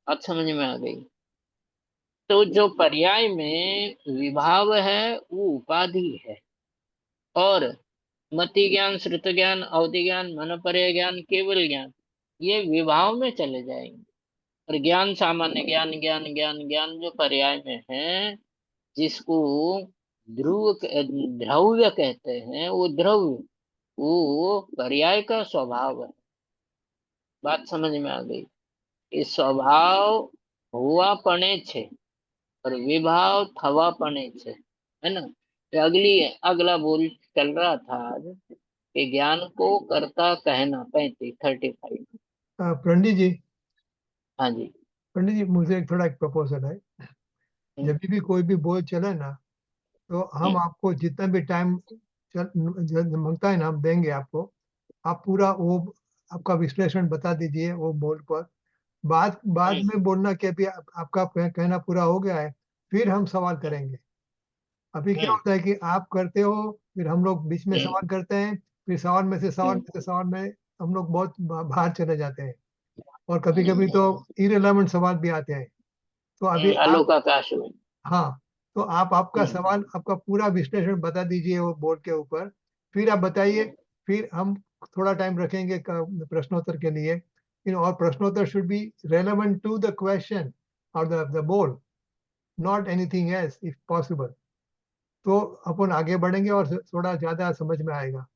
अब समझ में आ गई। तो जो पर्याय में विभाव है वो उपाधि है, और मति ज्ञान, श्रुत ज्ञान, अवधि ज्ञान, मनोपर्य ज्ञान, केवल ज्ञान ये विभाव में चले जाएंगे। और ज्ञान सामान्य ज्ञान ज्ञान ज्ञान ज्ञान जो पर्याय में है, जिसको द्रव्य कहते हैं, वो द्रव्य वो पर्याय का स्वभाव है। बात समझ में आ गई। इस स्वभाव हुआ पने छे और विभाव थवा पने छे, है ना। तो अगला बोल चल रहा था आज कि ज्ञान को कर्ता कहना। 35 पंडित जी, हाँ जी। पंडित जी मुझे थोड़ा एक प्रपोजल है। हम्म, जब भी कोई भी बोल चले ना, तो हम आपको जितना भी टाइम मांगता है ना, हम देंगे आपको। आप पूरा वो आपका विश्लेषण बता दीजिए वो बोल पर। बाद बाद हम्म, में बोलना कि अभी आपका कहना पूरा हो गया है, फिर हम सवाल करेंगे। अभी क्या हम्म, होता है कि आप करते हो, फिर हम लोग बीच में हम्म, सवाल करते हैं, फिर सवाल में से सवाल हम्म, में से सवाल में हम लोग बहुत बाहर चले जाते हैं। और कभी कभी तो हम्म, इरेलेवेंट सवाल भी आते हैं। तो अभी आप, आलोकाकाश में। हाँ, तो आप आपका हम्म, सवाल, आपका पूरा विश्लेषण बता दीजिए वो बोर्ड के ऊपर, फिर आप बताइए। हम्म, फिर हम थोड़ा टाइम रखेंगे प्रश्नोत्तर के लिए। और प्रश्नोत्तर should be relevant to the question और the board, not anything else if possible. तो अपन आगे बढ़ेंगे और थोड़ा ज्यादा समझ में आएगा।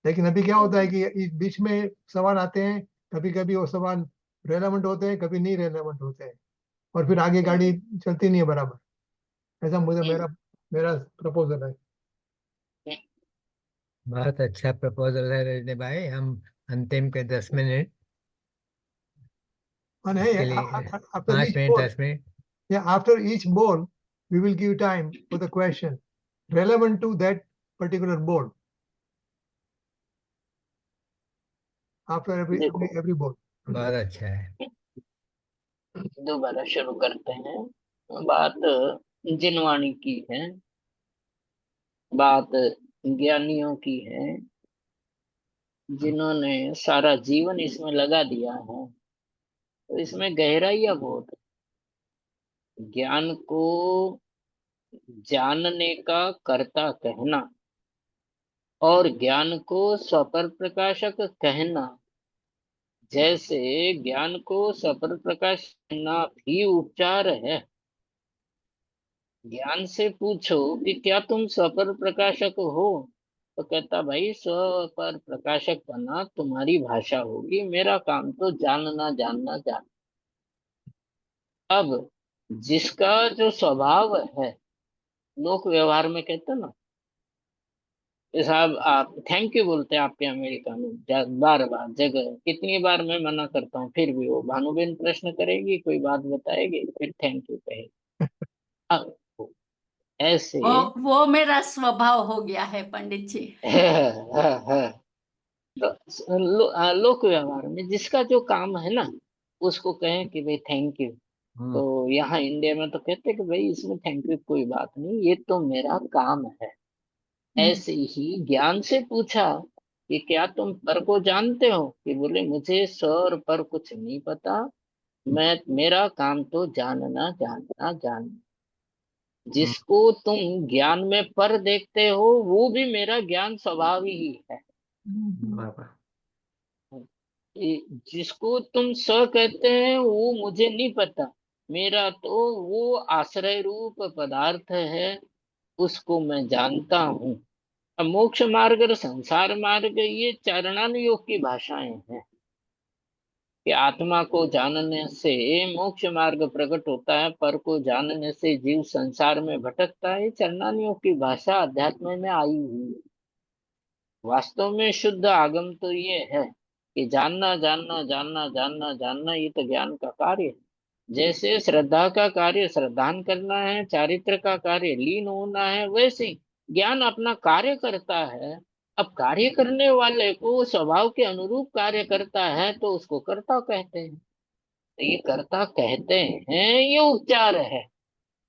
लेकिन अभी क्या होता है कि इस बीच में सवाल आते हैं, कभी कभी वो सवाल रेलेवेंट होते हैं, कभी नहीं रेलेवेंट होते हैं, और फिर आगे गाड़ी चलती नहीं है बराबर। ऐसा मुझे हम्म, मेरा मेरा प्रपोजल है। हम्म, बहुत अच्छा प्रपोजल है रजनी भाई। हम अंतिम के 10 मिनट And hey, इसके लिए after पाँच each minute bowl, 10 minute yeah, after each bowl, we will give time for the question relevant to that particular bowl. After देखो every bowl. बहुत अच्छा है। दोबारा शुरू करते हैं। बात जिनवाणी की है, बात ज्ञानियों की है, जिन्होंने सारा जीवन इसमें लगा दिया है, तो इसमें गहराइयां बहुत है। ज्ञान को जानने का कर्ता कहना और ज्ञान को स्वपर प्रकाशक कहना, जैसे ज्ञान को स्वपर प्रकाश कहना भी उपचार है। ज्ञान से पूछो कि क्या तुम स्वपर प्रकाशक हो, तो कहता भाई स्व पर प्रकाशक बनना तुम्हारी भाषा होगी, मेरा काम तो जानना जानना जानना। अब जिसका जो स्वभाव है, लोक व्यवहार में कहते हैं ना कि साहब आप थैंक यू बोलते हैं आपके अमेरिका में, बार बार जगह कितनी बार मैं मना करता हूँ, फिर भी वो भानुबेन प्रश्न करेगी, कोई बात बताएगी, फिर थैंक यू कहेगी। अब ऐसे वो मेरा स्वभाव हो गया है पंडित जी। तो लोक व्यवहार में जिसका जो काम है ना, उसको कहें कि भाई थैंक यू। तो यहाँ इंडिया में तो कहते हैं कि भाई इसमें थैंक यू कोई बात नहीं, ये तो मेरा काम है। ऐसे ही ज्ञान से पूछा कि क्या तुम पर को जानते हो, कि बोले मुझे स्व और पर कुछ नहीं पता, मेरा काम तो जानना जानना जानना। जिसको तुम ज्ञान में पर देखते हो, वो भी मेरा ज्ञान स्वभाव ही है। जिसको तुम स कहते हैं वो मुझे नहीं पता, मेरा तो वो आश्रय रूप पदार्थ है, उसको मैं जानता हूँ। अब मोक्ष मार्ग और संसार मार्ग ये चरणानुयोग की भाषाएं हैं कि आत्मा को जानने से मोक्ष मार्ग प्रकट होता है, पर को जानने से जीव संसार में भटकता है। चरणानुयोग की भाषा अध्यात्म में आई हुई है। वास्तव में शुद्ध आगम तो ये है कि जानना जानना जानना जानना जानना, ये तो ज्ञान का कार्य है। जैसे श्रद्धा का कार्य श्रद्धान करना है, चारित्र का कार्य लीन होना है, वैसे ही ज्ञान अपना कार्य करता है। अब कार्य करने वाले को स्वभाव के अनुरूप कार्य करता है तो उसको कर्ता कहते हैं। तो ये कर्ता कहते हैं, ये उपचार है।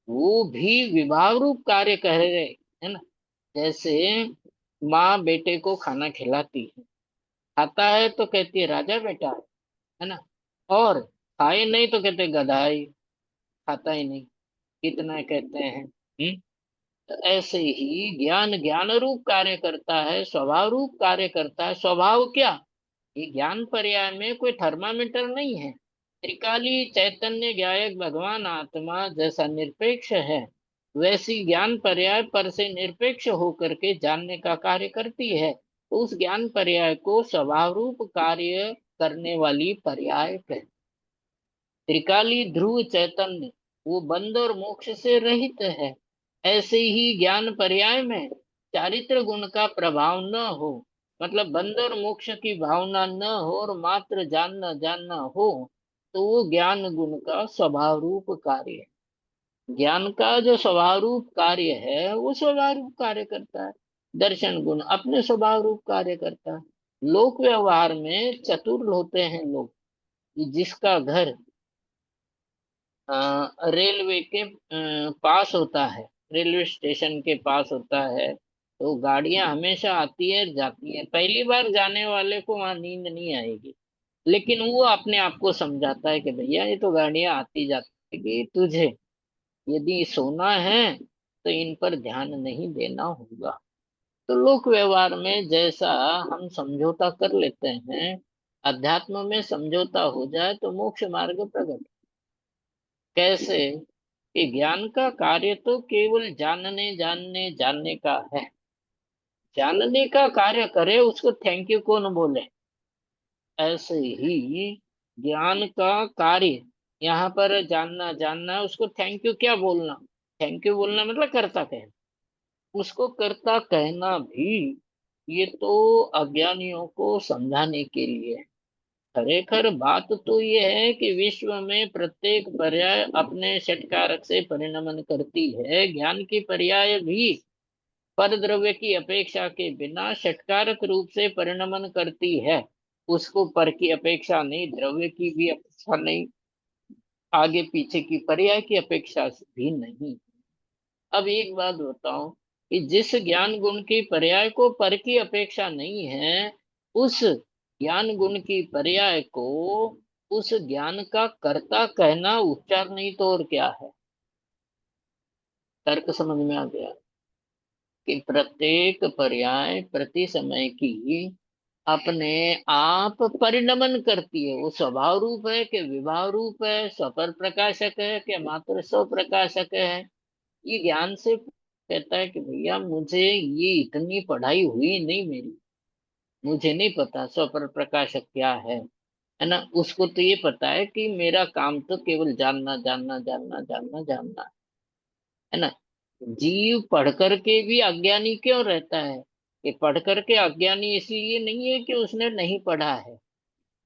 वो भी विभाव रूप कार्य कह रहे है ना। जैसे माँ बेटे को खाना खिलाती है, खाता है तो कहती है राजा बेटा है ना, और खाए नहीं तो कहते गधाई, खाता ही नहीं, कितना कहते हैं। तो ऐसे ही ज्ञान ज्ञान रूप कार्य करता है, स्वभाव रूप कार्य करता है। स्वभाव क्या, ये ज्ञान पर्याय में कोई थर्मामीटर नहीं है। त्रिकाली चैतन्य ज्ञायक भगवान आत्मा जैसा निरपेक्ष है, वैसी ज्ञान पर्याय पर से निरपेक्ष होकर के जानने का कार्य करती है। तो उस ज्ञान पर्याय को स्वभाव रूप कार्य करने वाली पर्याय कहते। त्रिकाली ध्रुव चैतन्य वो बंध और मोक्ष से रहित है। ऐसे ही ज्ञान पर्याय में चारित्र गुण का प्रभाव न हो, मतलब बंध और मोक्ष की भावना न हो और मात्र जानना जानना हो, तो वो ज्ञान गुण का स्वभाव रूप कार्य है। ज्ञान का जो स्वभाव रूप कार्य है वो स्वभाव रूप कार्य करता है। दर्शन गुण अपने स्वभाव रूप कार्य करता है। लोक व्यवहार में चतुर होते हैं लोग, जिसका घर रेलवे के पास होता है, रेलवे स्टेशन के पास होता है, तो गाड़ियां हमेशा आती है जाती है। पहली बार जाने वाले को वहां नींद नहीं आएगी, लेकिन वो अपने आप को समझाता है कि भैया ये तो गाड़ियां आती जाती है, तुझे यदि सोना है तो इन पर ध्यान नहीं देना होगा। तो लोक व्यवहार में जैसा हम समझौता कर लेते हैं, अध्यात्म में समझौता हो जाए तो मोक्ष मार्ग प्रकट। कैसे कि ज्ञान का कार्य तो केवल जानने जानने जानने का है। जानने का कार्य करे उसको थैंक यू कौन बोले। ऐसे ही ज्ञान का कार्य यहाँ पर जानना जानना है, उसको थैंक यू क्या बोलना। थैंक यू बोलना मतलब कर्ता कहना, उसको कर्ता कहना भी ये तो अज्ञानियों को समझाने के लिए है। खरेखर बात तो ये है कि विश्व में प्रत्येक पर्याय अपने षटकारक से परिणमन करती है। ज्ञान की पर्याय भी पर द्रव्य की अपेक्षा के बिना षटकारक रूप से परिणमन करती है। उसको पर की अपेक्षा नहीं, द्रव्य की भी अपेक्षा नहीं, आगे पीछे की पर्याय की अपेक्षा भी नहीं। अब एक बात बताओ कि जिस ज्ञान गुण की पर्याय को पर की अपेक्षा नहीं है, उस ज्ञान गुण की पर्याय को उस ज्ञान का कर्ता कहना उपचार नहीं तो और क्या है। तर्क समझ में आ गया कि प्रत्येक पर्याय प्रति समय की अपने आप परिणमन करती है। वो स्वभाव रूप है कि विभाव रूप है, स्वपर प्रकाशक है कि मात्र स्व प्रकाशक है। ये ज्ञान से कहता है कि भैया मुझे ये इतनी पढ़ाई हुई नहीं मेरी, मुझे नहीं पता स्वपर प्रकाशक क्या है ना। उसको तो ये पता है कि मेरा काम तो केवल जानना जानना जानना जानना जानना है ना। जीव पढ़ करके भी अज्ञानी क्यों रहता है? कि पढ़ करके अज्ञानी इसलिए नहीं है कि उसने नहीं पढ़ा है,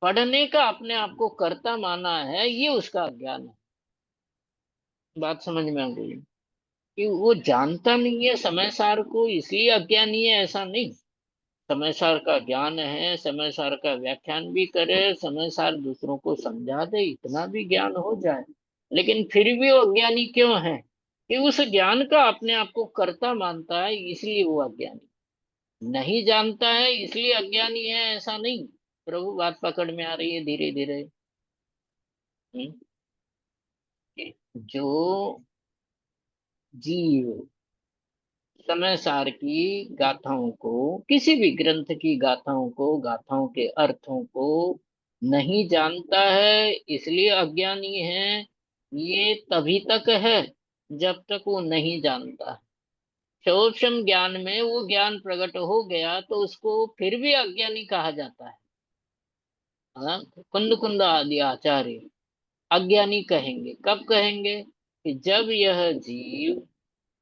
पढ़ने का अपने आप को कर्ता माना है, ये उसका अज्ञान है। बात समझ में आ गई कि वो जानता नहीं है समय सार को इसलिए अज्ञानी है, ऐसा नहीं। समय सार का ज्ञान है, समय सार का व्याख्यान भी करे, समय सार दूसरों को समझा दे, इतना भी ज्ञान हो जाए, लेकिन फिर भी वो अज्ञानी क्यों है? कि उस ज्ञान का अपने आप को कर्ता मानता है, इसलिए वो अज्ञानी। नहीं जानता है इसलिए अज्ञानी है, ऐसा नहीं। प्रभु बात पकड़ में आ रही है धीरे धीरे। जो जीव समय सार की गाथाओं को, किसी भी ग्रंथ की गाथाओं को, गाथाओं के अर्थों को नहीं जानता है इसलिए अज्ञानी है, ये तभी तक है जब तक वो नहीं जानता है। शोषम ज्ञान में वो ज्ञान प्रकट हो गया तो उसको फिर भी अज्ञानी कहा जाता है। हाँ, कुंद कुंद आदि आचार्य अज्ञानी कहेंगे। कब कहेंगे? कि जब यह जीव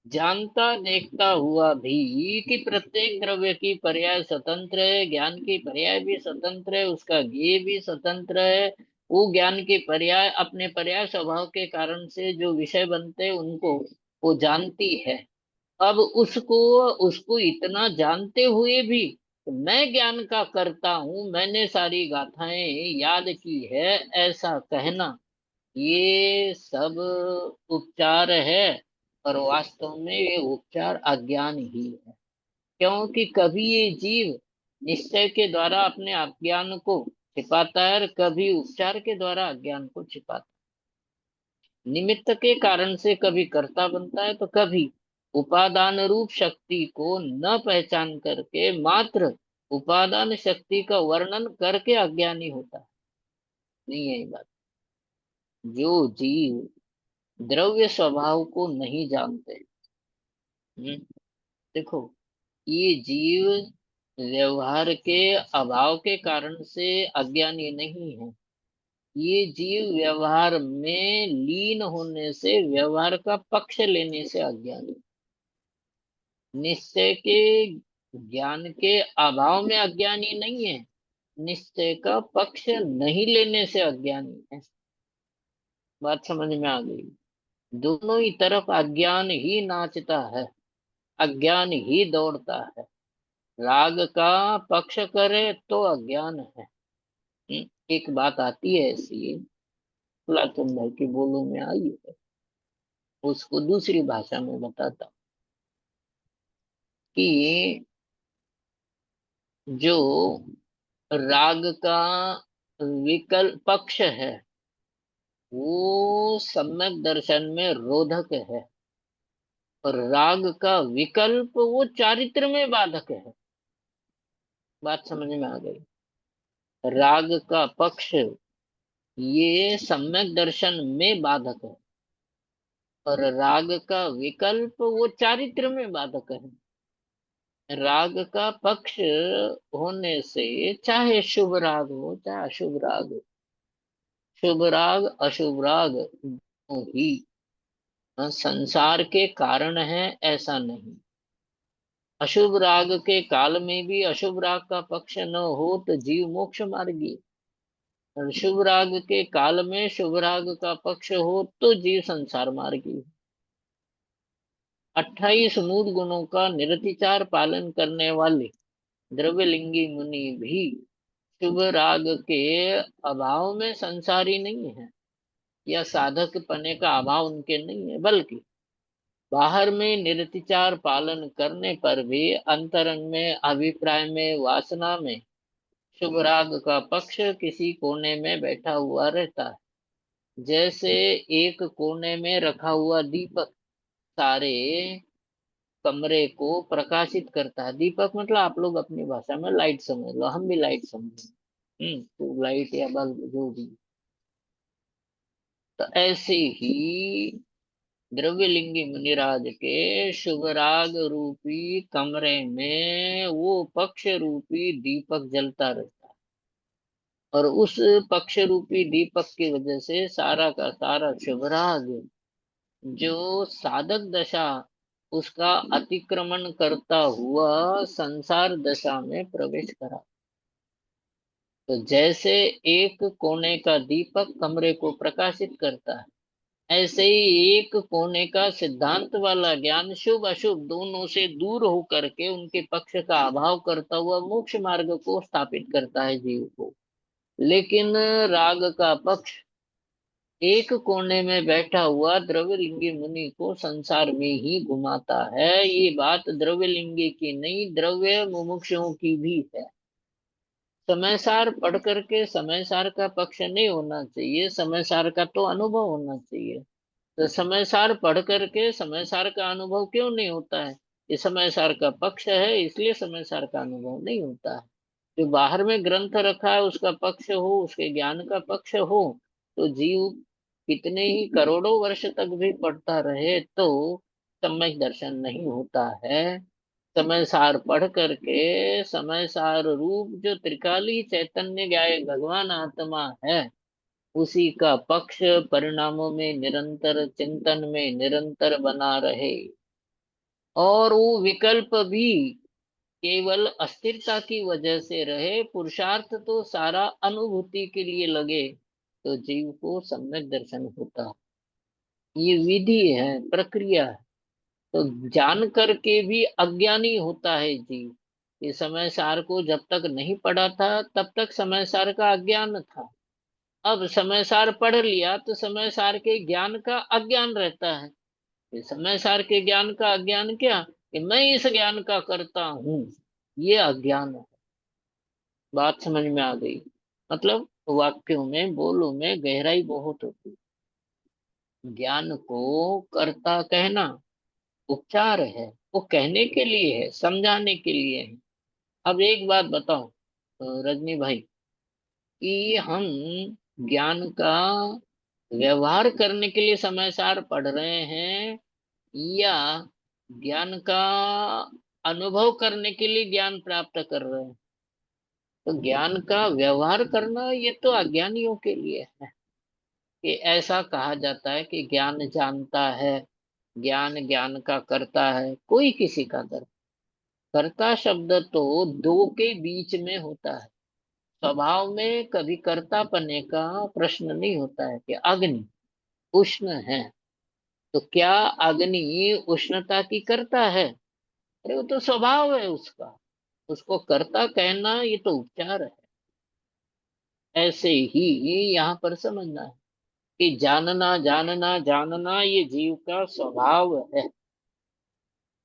जानता देखता हुआ भी कि प्रत्येक द्रव्य की पर्याय स्वतंत्र है, ज्ञान की पर्याय भी स्वतंत्र है, उसका ज्ञेय भी स्वतंत्र है। वो ज्ञान के पर्याय अपने पर्याय स्वभाव के कारण से जो विषय बनते हैं उनको वो जानती है। अब उसको उसको इतना जानते हुए भी मैं ज्ञान का करता हूं, मैंने सारी गाथाएं याद की है, ऐसा कहना ये सब उपचार है। और वास्तव में ये उपचार अज्ञान ही है, क्योंकि कभी ये जीव निश्चय के द्वारा अपने अज्ञान को छिपाता है और कभी उपचार के द्वारा अज्ञान को छिपाता है। निमित्त के कारण से कभी कर्ता बनता है तो कभी उपादान रूप शक्ति को न पहचान करके मात्र उपादान शक्ति का वर्णन करके अज्ञानी होता है। नहीं है ये बात। जो जीव द्रव्य स्वभाव को नहीं जानते, देखो, ये जीव व्यवहार के अभाव के कारण से अज्ञानी नहीं है, ये जीव व्यवहार में लीन होने से, व्यवहार का पक्ष लेने से अज्ञानी। निश्चय के ज्ञान के अभाव में अज्ञानी नहीं है, निश्चय का पक्ष नहीं लेने से अज्ञानी है। बात समझ में आ गई? दोनों ही तरफ अज्ञान ही नाचता है, अज्ञान ही दौड़ता है। राग का पक्ष करे तो अज्ञान है। एक बात आती है ऐसी, प्लाटन भाई के बोलों में आई है, उसको दूसरी भाषा में बताता हूं कि जो राग का विकल्प पक्ष है वो सम्यक दर्शन में रोधक है, और राग का विकल्प वो चारित्र में बाधक है। बात समझ में आ गई? राग का पक्ष ये सम्यक दर्शन में बाधक है, और राग का विकल्प वो चारित्र में बाधक है। राग का पक्ष होने से चाहे शुभ राग हो चाहे अशुभ राग हो, शुभ राग अशुभ राग दोनों ही संसार के कारण है, ऐसा नहीं। अशुभ राग के काल में भी अशुभ राग का पक्ष न हो तो जीव मोक्ष मार्गी, और शुभ राग के काल में शुभ राग का पक्ष हो तो जीव संसार मार्गी। 28 मूल गुणों का निरतिचार पालन करने वाले द्रव्यलिंगी मुनि भी शुभ राग के अभाव में संसारी नहीं है, या साधक पने का अभाव उनके नहीं है, बल्कि बाहर में निरतिचार पालन करने पर भी अंतरंग में, अभिप्राय में, वासना में शुभ राग का पक्ष किसी कोने में बैठा हुआ रहता है। जैसे एक कोने में रखा हुआ दीपक सारे कमरे को प्रकाशित करता है। दीपक मतलब आप लोग अपनी भाषा में लाइट समझ लो, हम भी लाइट समझ, ट्यूबलाइट या बल्ब जो भी। तो ऐसे ही द्रव्यलिंगी मुनिराज के शुभ राग रूपी कमरे में वो पक्ष रूपी दीपक जलता रहता है, और उस पक्ष रूपी दीपक की वजह से सारा का सारा शुभ राग जो साधक दशा उसका अतिक्रमण करता हुआ संसार दशा में प्रवेश करा। तो जैसे एक कोने का दीपक कमरे को प्रकाशित करता है, ऐसे ही एक कोने का सिद्धांत वाला ज्ञान शुभ अशुभ दोनों से दूर होकर के उनके पक्ष का अभाव करता हुआ मोक्ष मार्ग को स्थापित करता है जीव को। लेकिन राग का पक्ष एक कोने में बैठा हुआ द्रव्यलिंगी मुनि को संसार में ही घुमाता है। ये बात द्रव्यलिंगी की नहीं, द्रव्य मुमुक्षुओं की भी है। समय सार पढ़ करके समय सार का पक्ष नहीं होना चाहिए, समय सार का तो अनुभव होना चाहिए। तो समय सार पढ़ करके समय सार का अनुभव क्यों नहीं होता है? ये समय सार का पक्ष है, इसलिए समय सार का अनुभव नहीं होता है। जो बाहर में ग्रंथ रखा है उसका पक्ष हो, उसके ज्ञान का पक्ष हो, तो जीव कितने ही करोड़ों वर्ष तक भी पढ़ता रहे तो सम्यक दर्शन नहीं होता है। समय सार पढ़ करके समय सार रूप जो त्रिकाली चैतन्य ज्ञाय भगवान आत्मा है उसी का पक्ष परिणामों में निरंतर चिंतन में निरंतर बना रहे, और वो विकल्प भी केवल अस्थिरता की वजह से रहे, पुरुषार्थ तो सारा अनुभूति के लिए लगे, तो जीव को सम्यक दर्शन होता है। ये विधि है, प्रक्रिया है। तो जान करके भी अज्ञानी होता है जीव। ये समय सार को जब तक नहीं पढ़ा था तब तक समय सार का अज्ञान था। अब समय सार पढ़ लिया तो समय सार के ज्ञान का अज्ञान रहता है। ये समय सार के ज्ञान का अज्ञान क्या कि मैं इस ज्ञान का करता हूं, ये अज्ञान है। बात समझ में आ गई? मतलब वाक्यों में बोलों में गहराई बहुत होती। ज्ञान को कर्ता कहना उपचार है, वो कहने के लिए है, समझाने के लिए है। अब एक बात बताओ रजनी भाई, कि हम ज्ञान का व्यवहार करने के लिए समय सार पढ़ रहे हैं या ज्ञान का अनुभव करने के लिए ज्ञान प्राप्त कर रहे हैं? तो ज्ञान का व्यवहार करना ये तो अज्ञानियों के लिए है। कि ऐसा कहा जाता है कि ज्ञान जानता है, ज्ञान ज्ञान का करता है, कोई किसी का दर कर्ता शब्द तो दो के बीच में होता है। स्वभाव में कभी कर्ता पने का प्रश्न नहीं होता है। कि अग्नि उष्ण है तो क्या अग्नि उष्णता की करता है? अरे वो तो स्वभाव है उसका, उसको कर्ता कहना ये तो उपचार है। ऐसे ही यहाँ पर समझना है कि जानना जानना जानना ये जीव का स्वभाव है,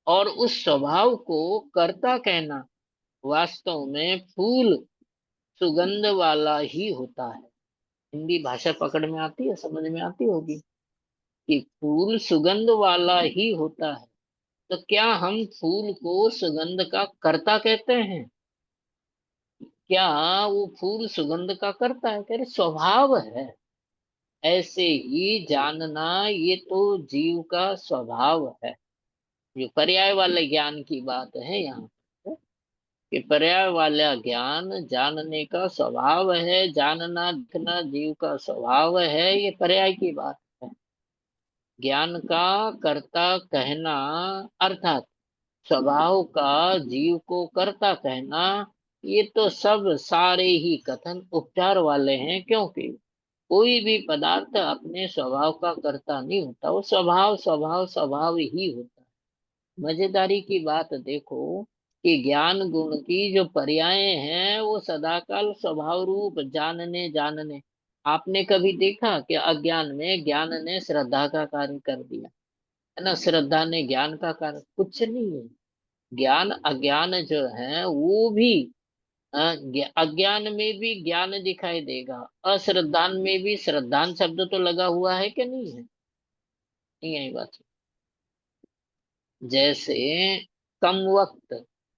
और उस स्वभाव को कर्ता कहना वास्तव में फूल सुगंध वाला ही होता है। हिंदी भाषा पकड़ में आती है, समझ में आती होगी कि फूल सुगंध वाला ही होता है। तो क्या हम फूल को सुगंध का कर्ता कहते हैं? क्या वो फूल सुगंध का करता है? कह रहे स्वभाव है। ऐसे ही जानना ये तो जीव का स्वभाव है। जो पर्याय वाले ज्ञान की बात है यहाँ पर, कि पर्याय वाला ज्ञान जानने का स्वभाव है, जानना दिखना जीव का स्वभाव है, ये पर्याय की बात है। ज्ञान का कर्ता कहना अर्थात स्वभाव का जीव को कर्ता कहना, ये तो सब सारे ही कथन उपचार वाले हैं। क्योंकि कोई भी पदार्थ अपने स्वभाव का कर्ता नहीं होता, वो स्वभाव स्वभाव स्वभाव ही होता है। मजेदारी की बात देखो कि ज्ञान गुण की जो पर्याय हैं वो सदाकाल स्वभाव रूप जानने जानने। आपने कभी देखा कि अज्ञान में ज्ञान ने श्रद्धा का कार्य कर दिया है ना? श्रद्धा ने ज्ञान का कार्य कुछ नहीं है। ज्ञान अज्ञान जो है वो भी अज्ञान में भी ज्ञान दिखाई देगा, अश्रद्धान में भी श्रद्धान शब्द तो लगा हुआ है कि नहीं है? नहीं है ये बात। जैसे कम वक्त,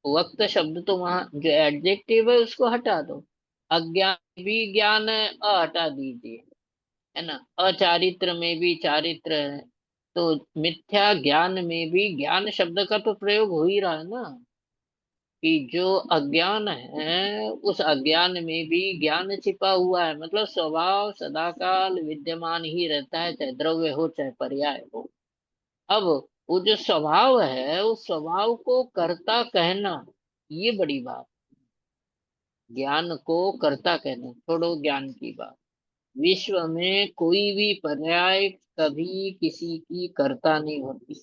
वक्त शब्द तो वहां जो एडजेक्टिव है उसको हटा दो, अज्ञान भी ज्ञान है, हटा दीजिए, है ना, अचारित्र में भी चारित्र है, तो मिथ्या ज्ञान में भी ज्ञान शब्द का तो प्रयोग हो ही रहा है ना, कि जो अज्ञान है उस अज्ञान में भी ज्ञान छिपा हुआ है, मतलब स्वभाव सदाकाल विद्यमान ही रहता है, चाहे द्रव्य हो चाहे पर्याय हो। अब वो जो स्वभाव है उस स्वभाव को कर्ता कहना, ये बड़ी बात। ज्ञान को कर्ता कहना, छोड़ो ज्ञान की बात, विश्व में कोई भी पर्याय कभी किसी की कर्ता नहीं होती,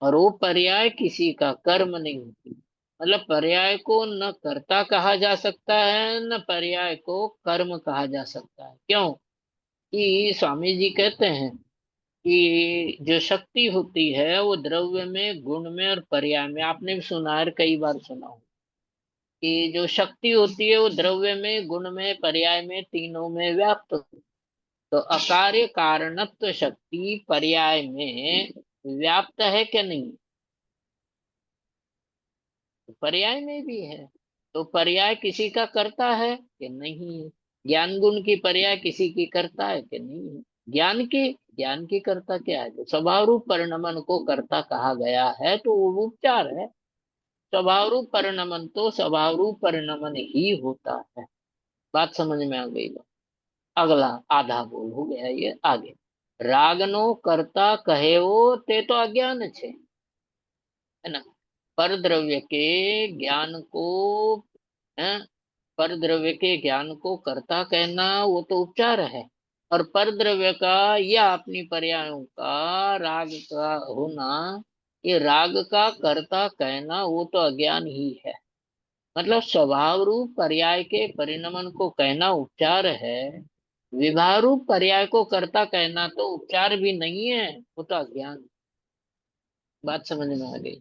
और वो पर्याय किसी का कर्म नहीं होती। मतलब पर्याय को न कर्ता कहा जा सकता है न पर्याय को कर्म कहा जा सकता है। क्यों? कि स्वामी जी कहते हैं कि जो शक्ति होती है वो द्रव्य में, गुण में और पर्याय में, आपने भी सुना है, कई बार सुना हो, कि जो शक्ति होती है वो द्रव्य में, गुण में, पर्याय में, तीनों में व्याप्त होती है। तो अकार्य कारणत्व शक्ति पर्याय में व्याप्त है कि नहीं? तो पर्याय में भी है, तो पर्याय किसी का करता है कि नहीं है? ज्ञान गुण की पर्याय किसी की करता है कि नहीं है? ज्ञान की कर्ता क्या है? तो स्वभाव रूप परिणमन को कर्ता कहा गया है, तो वो उपचार है। स्वभाव रूप परिणमन तो स्वभाव रूप परिणमन ही होता है। बात समझ में आ गई? अगला आधा बोल हो गया ये, आगे रागनो कर्ता कहे वो ते तो अज्ञान छे, है ना। पर द्रव्य के ज्ञान को, है, पर द्रव्य के ज्ञान को कर्ता कहना वो तो उपचार है, और पर द्रव्य का या अपनी पर्यायों का राग का होना, ये राग का कर्ता कहना वो तो अज्ञान ही है। मतलब स्वभाव रूप पर्याय के परिणमन को कहना उपचार है, विभाव रूप पर्याय को कर्ता कहना तो उपचार भी नहीं है, वो तो अज्ञान। बात समझ में आ गई?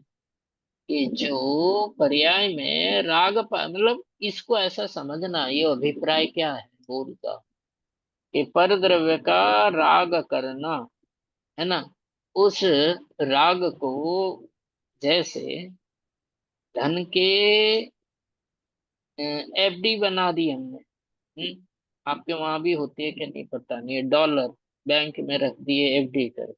कि जो पर्याय में मतलब इसको ऐसा समझना, ये अभिप्राय क्या है बोल का, कि पर द्रव्य का राग करना, है ना, उस राग को, जैसे धन के एफडी बना दी हमने, आपके वहां भी होती है कि नहीं पता नहीं, डॉलर बैंक में रख दिए एफडी कर,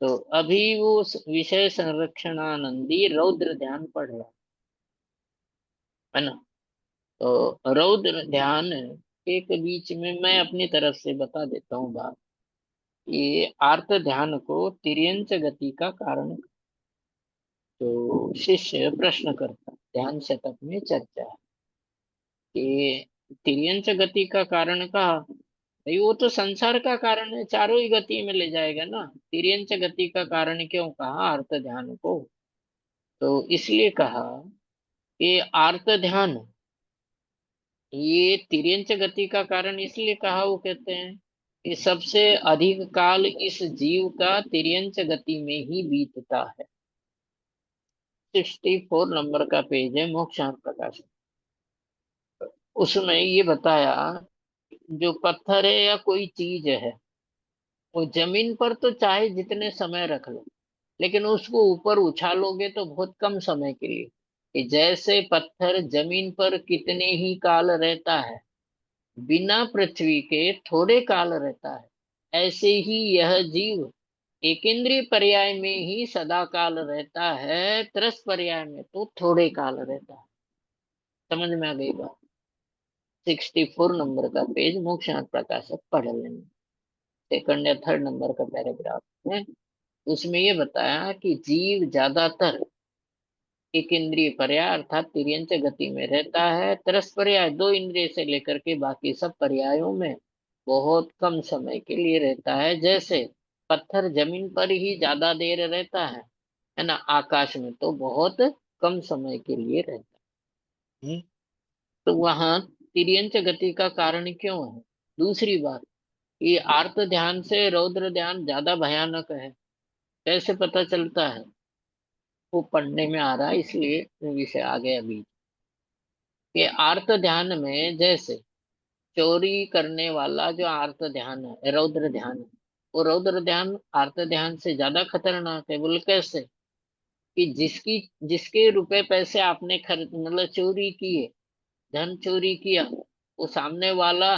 तो अभी वो विषय संरक्षणानंदी रौद्र ध्यान पढ़ रहा है ना। तो रौद्र ध्यान के बीच में मैं अपनी तरफ से बता देता हूँ बात। ये आर्त ध्यान को तिर्यंच गति का कारण, तो शिष्य प्रश्न करता, ध्यान शतक में चर्चा है कि तिर्यंच गति का कारण कहा, भाई वो तो संसार का कारण है, चारों ही गति में ले जाएगा ना, तिर्यंच गति का कारण क्यों कहा आर्त ध्यान को? तो इसलिए कहा कि आर्त ध्यान ये तिर्यंच गति का कारण इसलिए कहा, वो कहते हैं कि सबसे अधिक काल इस जीव का तिर्यंच गति में ही बीतता है। 64 नंबर का पेज है मोक्षांत प्रकाश, उसमें ये बताया, जो पत्थर है या कोई चीज है, वो जमीन पर तो चाहे जितने समय रख लो, लेकिन उसको ऊपर उछालोगे तो बहुत कम समय के लिए, कि जैसे पत्थर जमीन पर कितने ही काल रहता है, बिना पृथ्वी के थोड़े काल रहता है, ऐसे ही यह जीव एकेंद्रीय पर्याय में ही सदा काल रहता है, त्रस पर्याय में तो थोड़े काल रहता है। समझ में आ गई बात? 64 नंबर का पेज मोक्षांत प्रकाशक पढ़ लेना, सेकंड या थर्ड नंबर का पैराग्राफ है। उसमें ये बताया कि जीव ज्यादातर एक इंद्रिय पर्याय अर्थात तिर्यंच गति में रहता है, तरस पर्याय 2 इंद्रिय से लेकर के बाकी सब पर्यायों में बहुत कम समय के लिए रहता है। जैसे पत्थर जमीन पर ही ज्यादा देर रहता है ना, आकाश में तो बहुत कम समय के लिए रहता है। तो वहां तिर्यंच गति का कारण क्यों है? दूसरी बात, ये आर्त ध्यान से रौद्र ध्यान ज्यादा भयानक है। कैसे पता चलता है? वो पढ़ने में आ रहा है, इसलिए विषय आ गया अभी, कि आर्त ध्यान में जैसे चोरी करने वाला जो आर्त ध्यान है, रौद्र ध्यान है, वो रौद्र ध्यान आर्त ध्यान से ज्यादा खतरनाक है। बोले कैसे? कि जिसके रुपए पैसे आपने खर्च मतलब चोरी किए, धन चोरी किया, वो सामने वाला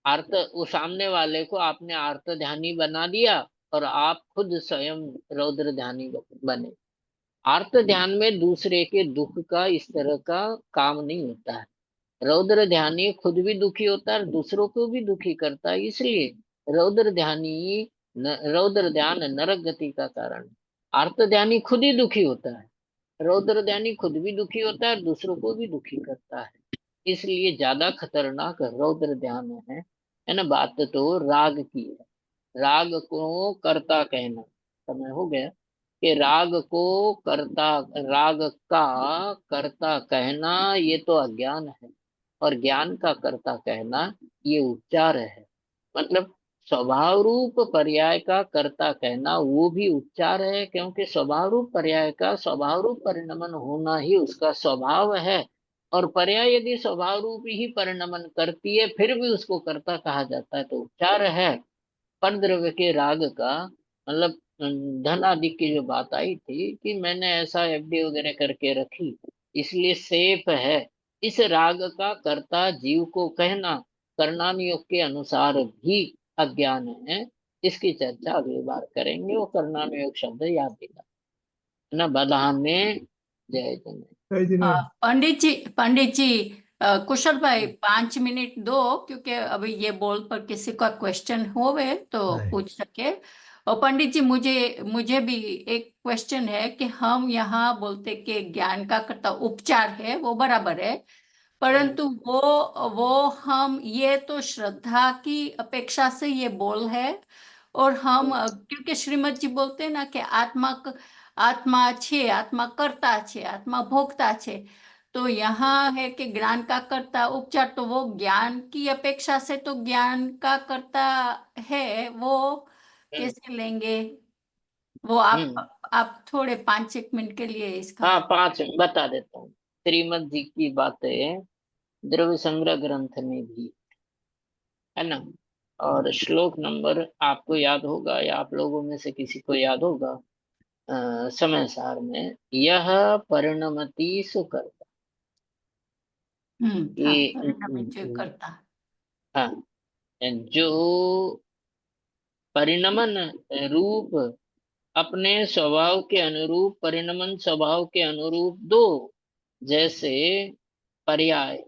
वो सामने वाले को आपने आर्त ध्यानी बना दिया और आप खुद स्वयं रौद्र ध्यानी बने। आर्त ध्यान में दूसरे के दुख का इस तरह का काम नहीं होता है। रौद्र ध्यानी खुद भी दुखी होता है, दूसरों को भी दुखी करता है, इसलिए रौद्र ध्यानी रौद्र ध्यान नरक गति का कारण है। आर्त ध्यानी खुद ही दुखी होता है, रौद्र ध्यानी खुद भी दुखी होता है, दूसरों को भी दुखी करता है, इसलिए ज्यादा खतरनाक रौद्र ध्यान है ना। बात तो राग की है। राग को कर्ता कहना, समय हो गया कि राग को कर्ता, राग का कर्ता कहना ये तो अज्ञान है, और ज्ञान का कर्ता कहना ये उच्चार है। मतलब स्वभाव रूप पर्याय का कर्ता कहना वो भी उच्चार है, क्योंकि स्वभाव रूप पर्याय का स्वभाव रूप परिणमन होना ही उसका स्वभाव है। और पर्याय यदि स्वभाव रूप ही परिणमन करती है फिर भी उसको कर्ता कहा जाता है, तो उच्चार है। पर द्रव्य के राग का मतलब धन आदि की जो बात आई थी कि मैंने ऐसा एफडी वगैरह करके रखी इसलिए सेफ है, इस राग का कर्ता जीव को कहना कर्णान योग के अनुसार भी अज्ञान है। इसकी चर्चा अगली बार करेंगे। वो कर्णान योग शब्द याद दिला ना। बदाम में जय जय। जय जिनेन्द्र। पंडित जी कुशल भाई 5 मिनट दो, क्योंकि अभी ये बोल पर किसी का क्वेश्चन होवे तो हाँ। पूछ सके। और पंडित जी मुझे भी एक क्वेश्चन है कि हम यहाँ बोलते कि ज्ञान का कर्ता उपचार है, वो बराबर है, परंतु वो हम ये तो श्रद्धा की अपेक्षा से ये बोल है। और हम क्योंकि श्रीमद जी बोलते हैं ना कि आत्मा छे, आत्मा कर्ता छे, आत्मा भोक्ता छे, तो यहाँ है कि ज्ञान का कर्ता उपचार, तो वो ज्ञान की अपेक्षा से तो ज्ञान का कर्ता है, वो कैसे लेंगे? वो आप थोड़े 5 एक मिनट के लिए इसका। हाँ 5 बता देता हूँ। श्रीमद जी की बातें द्रव्य संग्रह ग्रंथ में भी है ना। और श्लोक नंबर आपको याद होगा या आप लोगों में से किसी को याद होगा, समय सार में यह परिणमति सुकर्ता। हाँ, परिणामी जो करता। हाँ, जो परिणमन रूप अपने स्वभाव के अनुरूप, परिणमन स्वभाव के अनुरूप दो, जैसे पर्याय,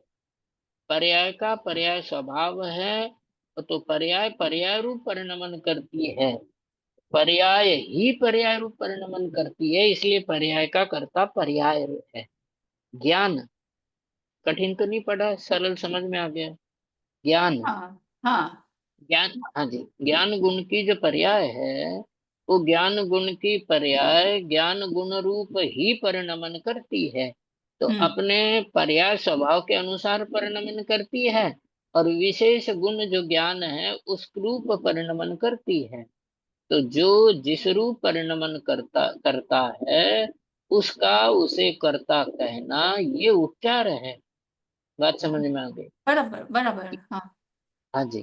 पर्याय का पर्याय स्वभाव है तो पर्याय पर्याय रूप परिणमन करती है, पर्याय ही पर्याय रूप परिणमन करती है, इसलिए पर्याय का कर्ता पर्याय है। ज्ञान कठिन तो नहीं पड़ा, सरल समझ में आ गया। ज्ञान, हाँ ज्ञान, हाँ जी, ज्ञान गुण की जो पर्याय है वो ज्ञान गुण की पर्याय ज्ञान गुण रूप ही परिणमन करती है, तो अपने पर्याय स्वभाव के अनुसार परिणमन करती है, और विशेष गुण जो ज्ञान है उस रूप परिणमन करती है। तो जो जिस रूप परिणमन करता है उसका उसे कर्ता कहना ये उपचार है। बात समझ में आ गई? बराबर बराबर। हाँ हाँ जी,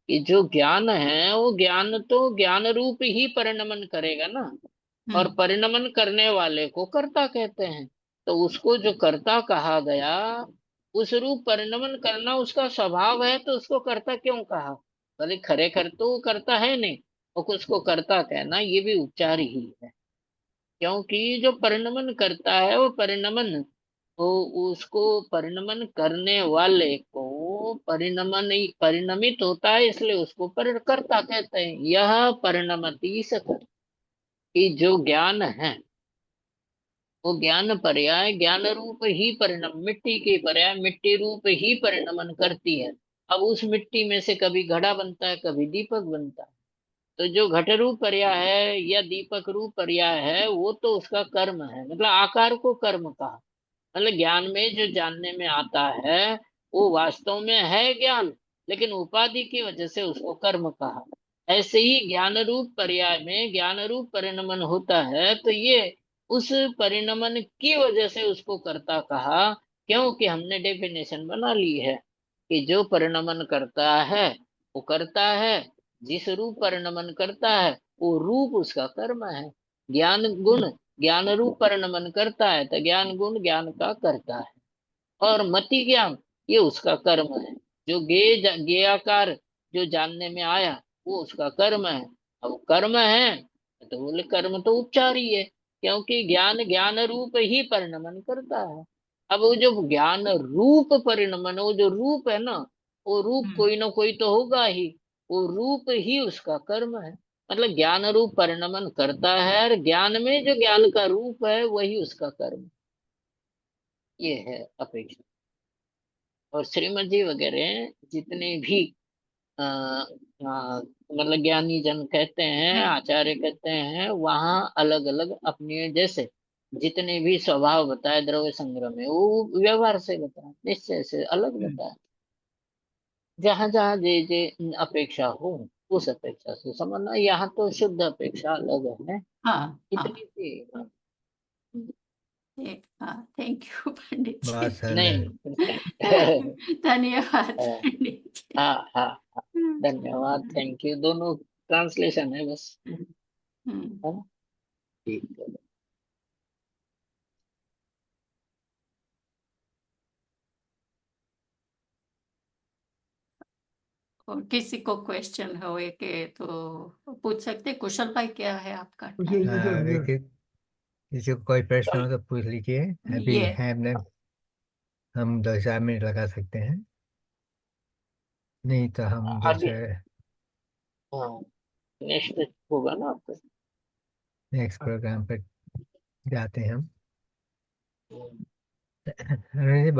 कि जो ज्ञान है वो ज्ञान तो ज्ञान रूप ही परिणमन करेगा ना, और परिणमन करने वाले को कर्ता कहते हैं, तो उसको जो कर्ता कहा गया, उस रूप परिणमन करना उसका स्वभाव है, तो उसको कर्ता क्यों कहा? भले खरे खर तो वो कर्ता है नहीं, और उसको कर्ता कहना ये भी उपचार ही है, क्योंकि जो परिणमन करता है वो परिणमन, तो उसको परिणमन करने वाले को परिणमित होता है, इसलिए उसको कर्ता कहते हैं। यह परिणमति सकर, कि जो ज्ञान है वो ज्ञान पर्याय ज्ञान रूप ही परिणम, मिट्टी के पर्याय मिट्टी रूप ही परिणमन करती है। अब उस मिट्टी में से कभी घड़ा बनता है, कभी दीपक बनता है, तो जो घट रूप पर्याय है या दीपक रूप पर्याय है वो तो उसका कर्म है, मतलब आकार को कर्म कहा। मतलब ज्ञान में जो जानने में आता है वो वास्तव में है ज्ञान, लेकिन उपाधि की वजह से उसको कर्म कहा। ऐसे ही ज्ञान रूप पर्याय में ज्ञान रूप परिणमन होता है, तो ये उस परिणमन की वजह से उसको कर्ता कहा, क्योंकि हमने डेफिनेशन बना ली है कि जो परिणमन करता है वो करता है, जिस रूप परिणमन करता है वो रूप उसका कर्म है। ज्ञान गुण ज्ञान रूप परिणमन करता है तो ज्ञान गुण ज्ञान का करता है, और मति ज्ञान ये उसका कर्म है। जो ज्ञेयाकार जो जानने में आया वो उसका कर्म है। अब कर्म है तो बोले कर्म तो उपचार ही है, क्योंकि ज्ञान ज्ञान रूप ही परिणमन करता है। अब वो जो ज्ञान रूप परिणमन, वो जो रूप है ना, वो रूप कोई ना कोई तो होगा ही, वो रूप ही उसका कर्म है। मतलब ज्ञान रूप परिणमन करता है और ज्ञान में जो ज्ञान का रूप है वही उसका कर्म। ये है अपेक्षा। और श्रीमद जी वगैरह जितने भी मतलब ज्ञानी जन कहते हैं, आचार्य कहते हैं, वहाँ अलग अलग अपने जैसे जितने भी स्वभाव बताए द्रव्य संग्रह में वो व्यवहार से बताए, निश्चय से अलग बताए। जहाँ जहाँ जे जे अपेक्षा हो उस अपेक्षा से समझना। यहाँ तो शुद्ध अपेक्षा अलग है, हाँ हाँ इतनी सी। हाँ, हाँ, थैंक यू पंडित जी। बहुत सरल है। नहीं धन्यवाद पंडित जी। हाँ हाँ हाँ, धन्यवाद, थैंक यू। दोनों ट्रांसलेशन है बस, हम्म, है ना? ठीक है। और किसी को क्वेश्चन हो के तो पूछ सकते। कुशल भाई क्या है आपका कुछ टाइम? किसी को कोई प्रश्न हो तो पूछ लीजिए। अभी ये है अपने, हम 2-4 मिनट लगा सकते हैं, नहीं तो हम अभी दूसरे हाँ, नेक्स्ट होगा ना आपका? नेक्स्ट प्रोग्राम पर जाते हैं हम। हम्म। अरे,